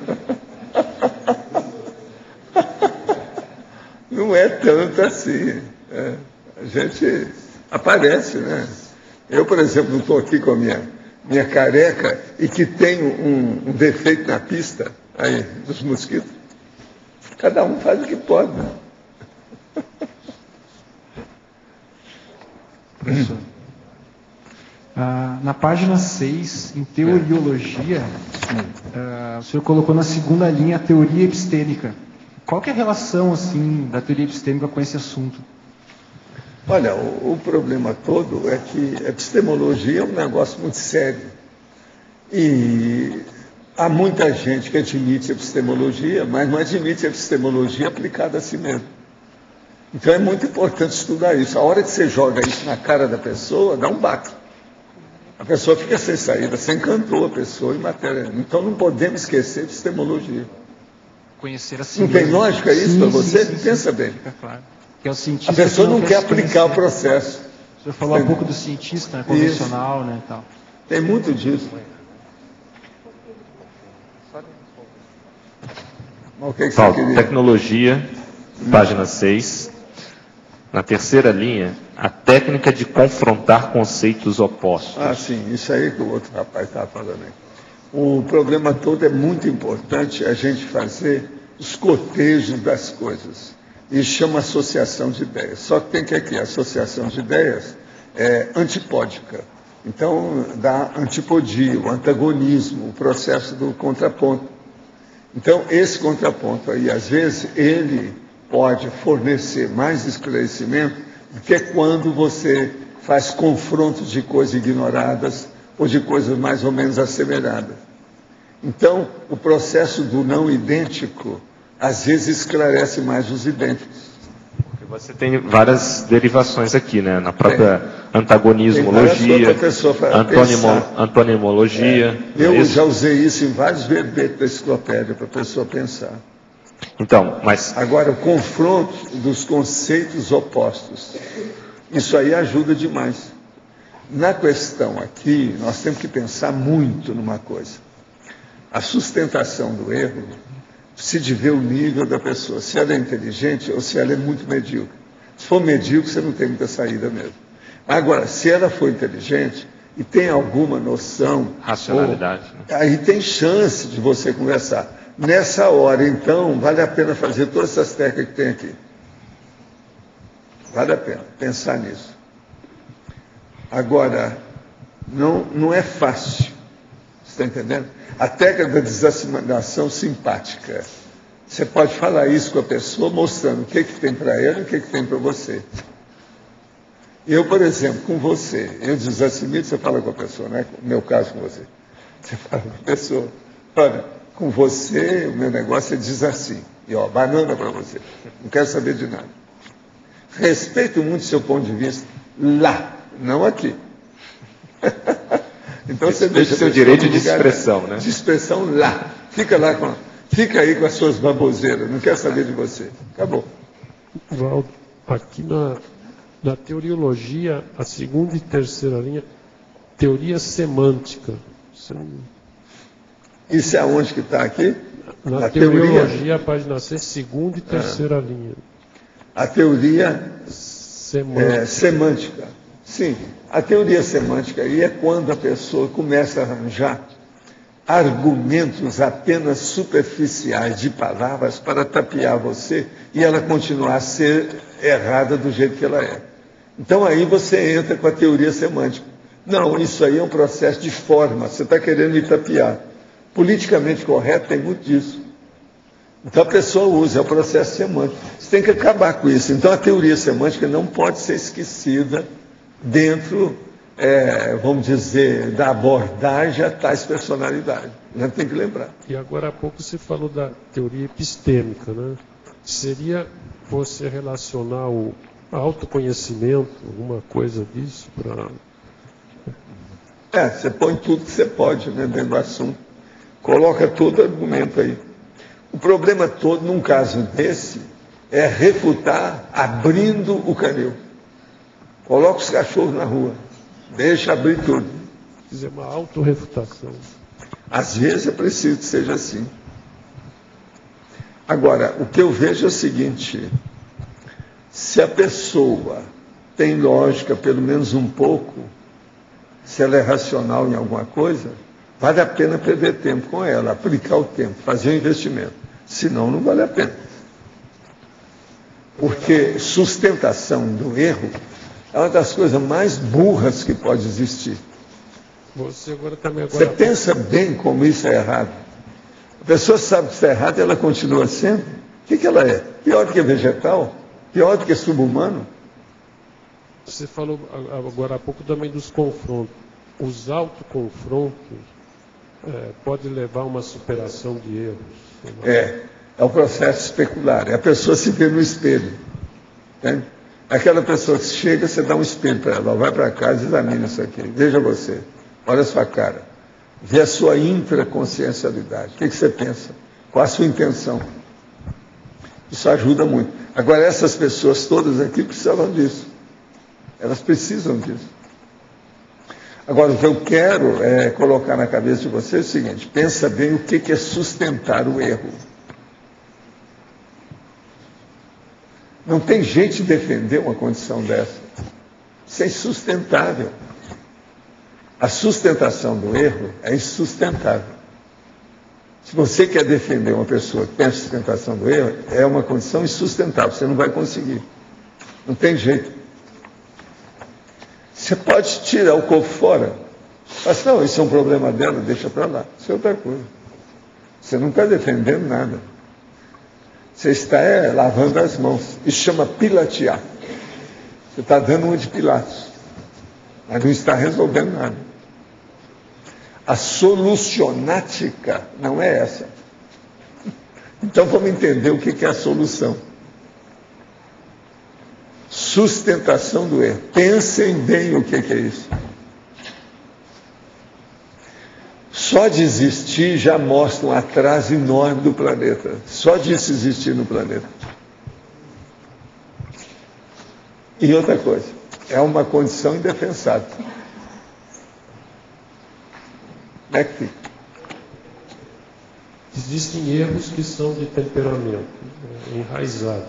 Não é tanto assim. A gente aparece, né? Eu, por exemplo, não estou aqui com a minha careca e que tenho um defeito na pista aí, dos mosquitos. Cada um faz o que pode. Né? Professor, na página 6, em teoriologia, o senhor colocou na segunda linha a teoria epistêmica. Qual que é a relação, assim, da teoria epistêmica com esse assunto? Olha, o problema todo é que a epistemologia é um negócio muito sério. E há muita gente que admite a epistemologia, mas não admite a epistemologia aplicada a si mesmo. Então é muito importante estudar isso. A hora que você joga isso na cara da pessoa, dá um baque. A pessoa fica sem saída, você encantou a pessoa em matéria. Então não podemos esquecer a epistemologia. Conhecer a si Não tem lógica isso para você? Pensa bem. Claro. Que é o cientista, a pessoa não quer aplicar o conhecer. processo. O senhor falou um pouco do cientista convencional, né, tal. Tem muito disso. O que você queria? Tecnologia, página 6. Na terceira linha, a técnica de confrontar conceitos opostos. Ah, sim, isso aí que o outro rapaz estava falando aí. O problema todo é muito importante a gente fazer os cotejos das coisas. Isso chama associação de ideias. Só que tem que aqui, a associação de ideias é antipódica. Então, dá antipodia, o antagonismo, o processo do contraponto. Então, esse contraponto aí, às vezes, ele pode fornecer mais esclarecimento do que quando você faz confrontos de coisas ignoradas ou de coisas mais ou menos assemelhadas. Então, o processo do não idêntico, às vezes, esclarece mais os idênticos. Você tem várias derivações aqui, né? Na própria antagonismologia, antonimologia. Eu já usei isso em vários verbetes da enciclopédia para a pessoa pensar. Então, mas... Agora, o confronto dos conceitos opostos, isso aí ajuda demais. Na questão aqui, nós temos que pensar muito numa coisa. A sustentação do erro precisa ver o nível da pessoa, se ela é inteligente ou se ela é muito medíocre. Se for medíocre, você não tem muita saída mesmo. Agora, se ela for inteligente e tem alguma noção... Racionalidade. Aí tem chance de você conversar. Nessa hora, então, vale a pena fazer todas essas técnicas que tem aqui. Vale a pena pensar nisso. Agora, não é fácil. Você está entendendo? A técnica da desassimilação simpática. Você pode falar isso com a pessoa, mostrando o que tem para ela e o que tem para você. Eu, por exemplo, com você, eu desassimilo, você fala com a pessoa, né? No meu caso com você. Você fala com a pessoa, olha, com você o meu negócio é diz assim, e ó, banana para você, não quero saber de nada. Respeito muito o seu ponto de vista lá, não aqui. Então você deixa seu direito de expressão, né? De expressão lá. Fica aí com as suas baboseiras, não quer saber de você. Acabou. Valdo, aqui na teoriologia, a segunda e terceira linha, teoria semântica. Isso é aonde que está aqui? Na teoriologia, a página C, segunda e terceira linha. A teoria semântica. Sim, a teoria semântica aí é quando a pessoa começa a arranjar argumentos apenas superficiais de palavras para tapear você e ela continuar a ser errada do jeito que ela é. Então aí você entra com a teoria semântica. Não, isso aí é um processo de forma, você está querendo me tapear. Politicamente correto tem muito disso. Então a pessoa usa, é o processo semântico. Você tem que acabar com isso. Então a teoria semântica não pode ser esquecida dentro, vamos dizer, da abordagem a tais personalidades. A gente tem que lembrar. E agora há pouco você falou da teoria epistêmica, né? Seria você relacionar o autoconhecimento, alguma coisa disso para... Você põe tudo que você pode, né, dentro do assunto. Coloca todo argumento aí. O problema todo, num caso desse, é refutar abrindo o canil. Coloca os cachorros na rua. Deixa abrir tudo. Quer dizer, uma autorrefutação. Às vezes é preciso que seja assim. Agora, o que eu vejo é o seguinte: se a pessoa tem lógica, pelo menos um pouco, se ela é racional em alguma coisa, vale a pena perder tempo com ela, aplicar o tempo, fazer um investimento. Senão, não vale a pena. Porque sustentação do erro é uma das coisas mais burras que pode existir. Você pensa bem como isso é errado. A pessoa sabe que isso é errado e ela continua sendo. O que ela é? Pior do que vegetal? Pior do que subhumano? Você falou agora há pouco também dos confrontos. Os autoconfrontos podem levar a uma superação de erros. É o processo especular. É a pessoa se ver no espelho. Entende? Aquela pessoa que chega, você dá um espelho para ela, vai para casa e examina isso aqui. Veja você, olha a sua cara. Vê a sua intraconsciencialidade. O que você pensa? Qual a sua intenção? Isso ajuda muito. Agora, essas pessoas todas aqui precisavam disso. Elas precisam disso. Agora, o que eu quero colocar na cabeça de você é o seguinte: pensa bem o que é sustentar o erro. Não tem jeito de defender uma condição dessa. Isso é insustentável. A sustentação do erro é insustentável. Se você quer defender uma pessoa que tem a sustentação do erro, é uma condição insustentável. Você não vai conseguir. Não tem jeito. Você pode tirar o corpo fora. Mas não, isso é um problema dela, deixa para lá. Isso é outra coisa. Você não está defendendo nada. Você está lavando as mãos. Isso chama pilatear. Você está dando uma de Pilatos. Mas não está resolvendo nada. A solucionática não é essa. Então vamos entender o que é a solução. Sustentação do erro. Pensem bem o que é isso. Só de existir já mostra um atraso enorme do planeta. Só disso existir no planeta. E outra coisa, é uma condição indefensável. Como é que fica? Existem erros que são de temperamento, enraizado.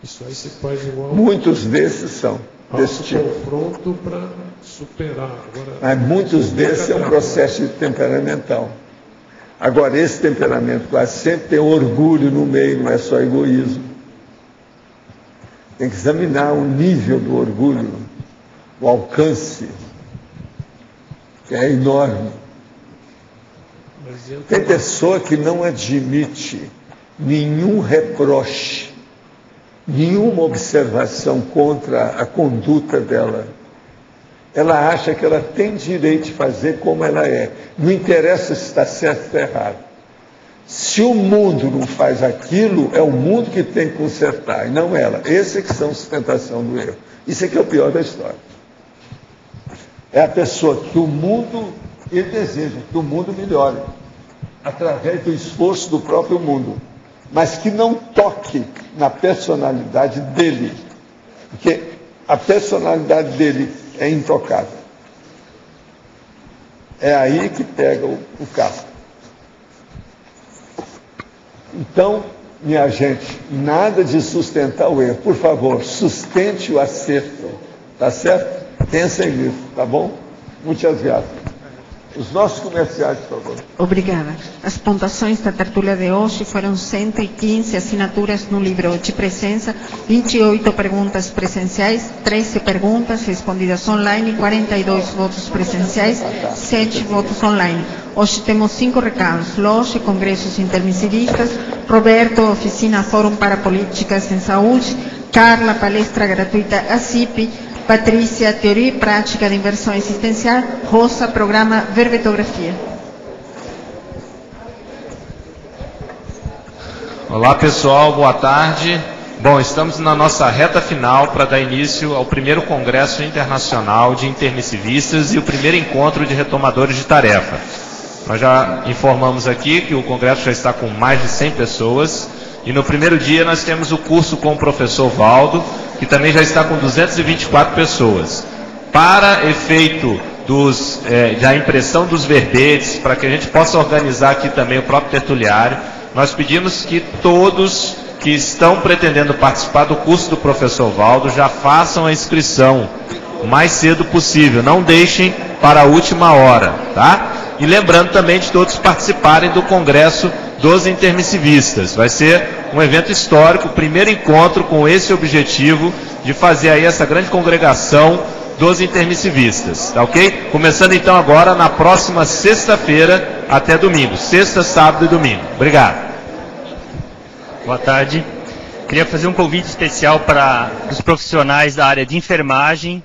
Isso aí você faz igual. Muitos desses são desse tipo. Confronto para superar. Agora, mas muitos desses é um processo temperamental. Agora, esse temperamento quase sempre tem orgulho no meio, não é só egoísmo. Tem que examinar o nível do orgulho, o alcance, que é enorme. Tem pessoa que não admite nenhum reproche, nenhuma observação contra a conduta dela. Ela acha que ela tem direito de fazer como ela é. Não interessa se está certo ou errado. Se o mundo não faz aquilo, é o mundo que tem que consertar, e não ela. Esse é que são sustentação do erro. Isso é que é o pior da história. É a pessoa que o mundo, ele deseja que o mundo melhore, através do esforço do próprio mundo, mas que não toque na personalidade dele, porque a personalidade dele é intocável. É aí que pega o carro. Então, minha gente, nada de sustentar o erro. Por favor, sustente o acerto. Tá certo? Pensem nisso, tá bom? Muitas graças. Os nossos comerciais, por favor. Obrigada. As pontuações da tertúlia de hoje foram 115 assinaturas no livro de presença, 28 perguntas presenciais, 13 perguntas respondidas online, 42 votos presenciais, 7 votos online. Hoje temos 5 recados: Loche, Congressos Intermissivistas; Roberto, Oficina Fórum para Políticas em Saúde; Carla, palestra gratuita ACIP; Patrícia, Teoria e Prática de Inversão Existencial; Rosa, Programa Verbetografia. Olá pessoal, boa tarde. Bom, estamos na nossa reta final para dar início ao primeiro Congresso Internacional de Intermissivistas e o primeiro encontro de retomadores de tarefa. Nós já informamos aqui que o Congresso já está com mais de 100 pessoas e no primeiro dia nós temos o curso com o professor Valdo, que também já está com 224 pessoas. Para efeito da impressão dos verbetes, para que a gente possa organizar aqui também o próprio tertuliário, nós pedimos que todos que estão pretendendo participar do curso do professor Valdo já façam a inscrição o mais cedo possível, não deixem para a última hora, tá? E lembrando também de todos participarem do Congresso dos Intermissivistas. Vai ser um evento histórico, o primeiro encontro com esse objetivo de fazer aí essa grande congregação dos intermissivistas, tá ok? Começando então agora na próxima sexta-feira até domingo, sexta, sábado e domingo. Obrigado. Boa tarde. Queria fazer um convite especial para os profissionais da área de enfermagem,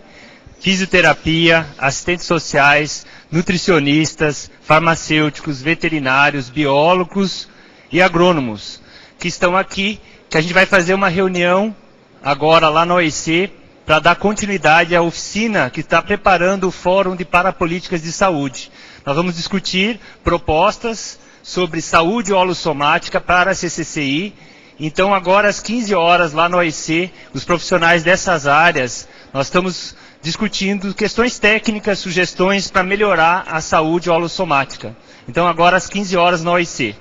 fisioterapia, assistentes sociais, nutricionistas, farmacêuticos, veterinários, biólogos e agrônomos que estão aqui, que a gente vai fazer uma reunião agora lá na OEC para dar continuidade à oficina que está preparando o Fórum de Parapolíticas de Saúde. Nós vamos discutir propostas sobre saúde holossomática para a CCCI. Então agora às 15 horas lá na OEC, os profissionais dessas áreas, nós estamos discutindo questões técnicas, sugestões para melhorar a saúde holossomática. Então agora às 15 horas na OEC.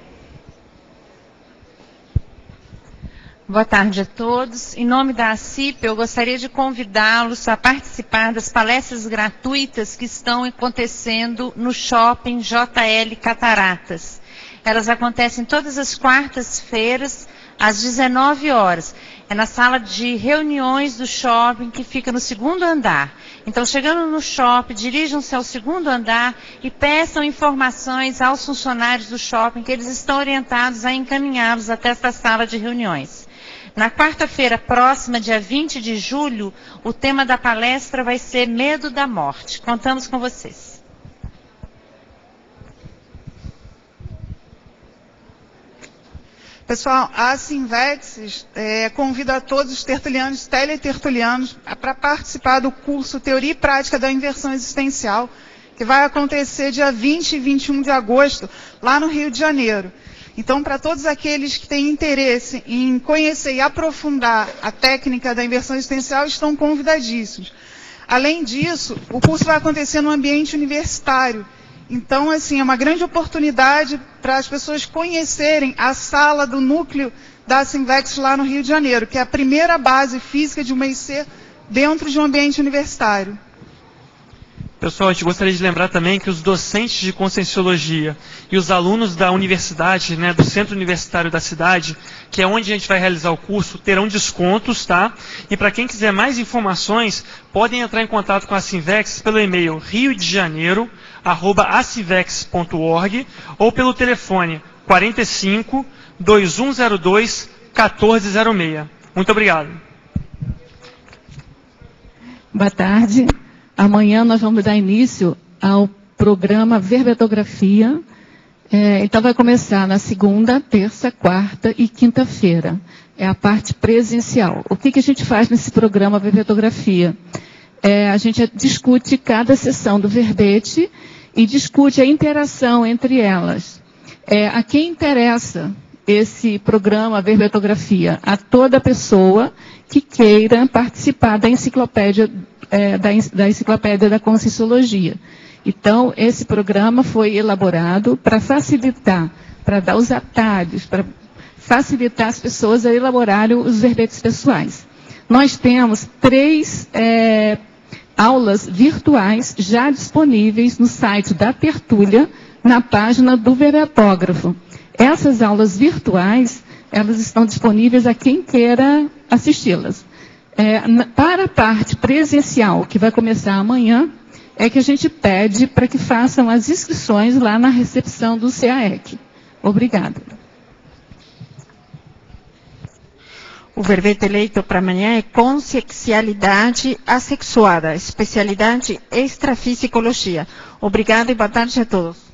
Boa tarde a todos. Em nome da ACIP, eu gostaria de convidá-los a participar das palestras gratuitas que estão acontecendo no Shopping JL Cataratas. Elas acontecem todas as quartas-feiras, às 19 horas. É na sala de reuniões do shopping, que fica no segundo andar. Então, chegando no shopping, dirijam-se ao segundo andar e peçam informações aos funcionários do shopping, que eles estão orientados a encaminhá-los até esta sala de reuniões. Na quarta-feira próxima, dia 20 de julho, o tema da palestra vai ser Medo da Morte. Contamos com vocês. Pessoal, a Sinvex convida a todos os tertulianos, teletertulianos, para participar do curso Teoria e Prática da Inversão Existencial, que vai acontecer dia 20 e 21 de agosto, lá no Rio de Janeiro. Então, para todos aqueles que têm interesse em conhecer e aprofundar a técnica da inversão existencial, estão convidadíssimos. Além disso, o curso vai acontecer no ambiente universitário. Então, assim, é uma grande oportunidade para as pessoas conhecerem a sala do núcleo da Sinvex lá no Rio de Janeiro, que é a primeira base física de uma IC dentro de um ambiente universitário. Pessoal, a gente gostaria de lembrar também que os docentes de Conscienciologia e os alunos da universidade, né, do centro universitário da cidade, que é onde a gente vai realizar o curso, terão descontos, tá? E para quem quiser mais informações, podem entrar em contato com a Sinvex pelo e-mail riodejaneiro@acinvex.org ou pelo telefone 45 2102 1406. Muito obrigado. Boa tarde. Amanhã nós vamos dar início ao programa Verbetografia. Então vai começar na segunda, terça, quarta e quinta-feira. É a parte presencial. O que a gente faz nesse programa Verbetografia? A gente discute cada sessão do verbete e discute a interação entre elas. A quem interessa esse programa Verbetografia? A toda pessoa que queira participar da enciclopédia da Conscienciologia. Então, esse programa foi elaborado para facilitar, para dar os atalhos, para facilitar as pessoas a elaborarem os verbetes pessoais. Nós temos 3 aulas virtuais já disponíveis no site da Tertúlia, na página do Verbetógrafo. Essas aulas virtuais, elas estão disponíveis a quem queira assisti-las. Para a parte presencial, que vai começar amanhã, é que a gente pede para que façam as inscrições lá na recepção do CAEC. Obrigada. O verbete eleito para amanhã é Consciencialidade Assexuada, especialidade Extrafisicologia. Obrigada e boa tarde a todos.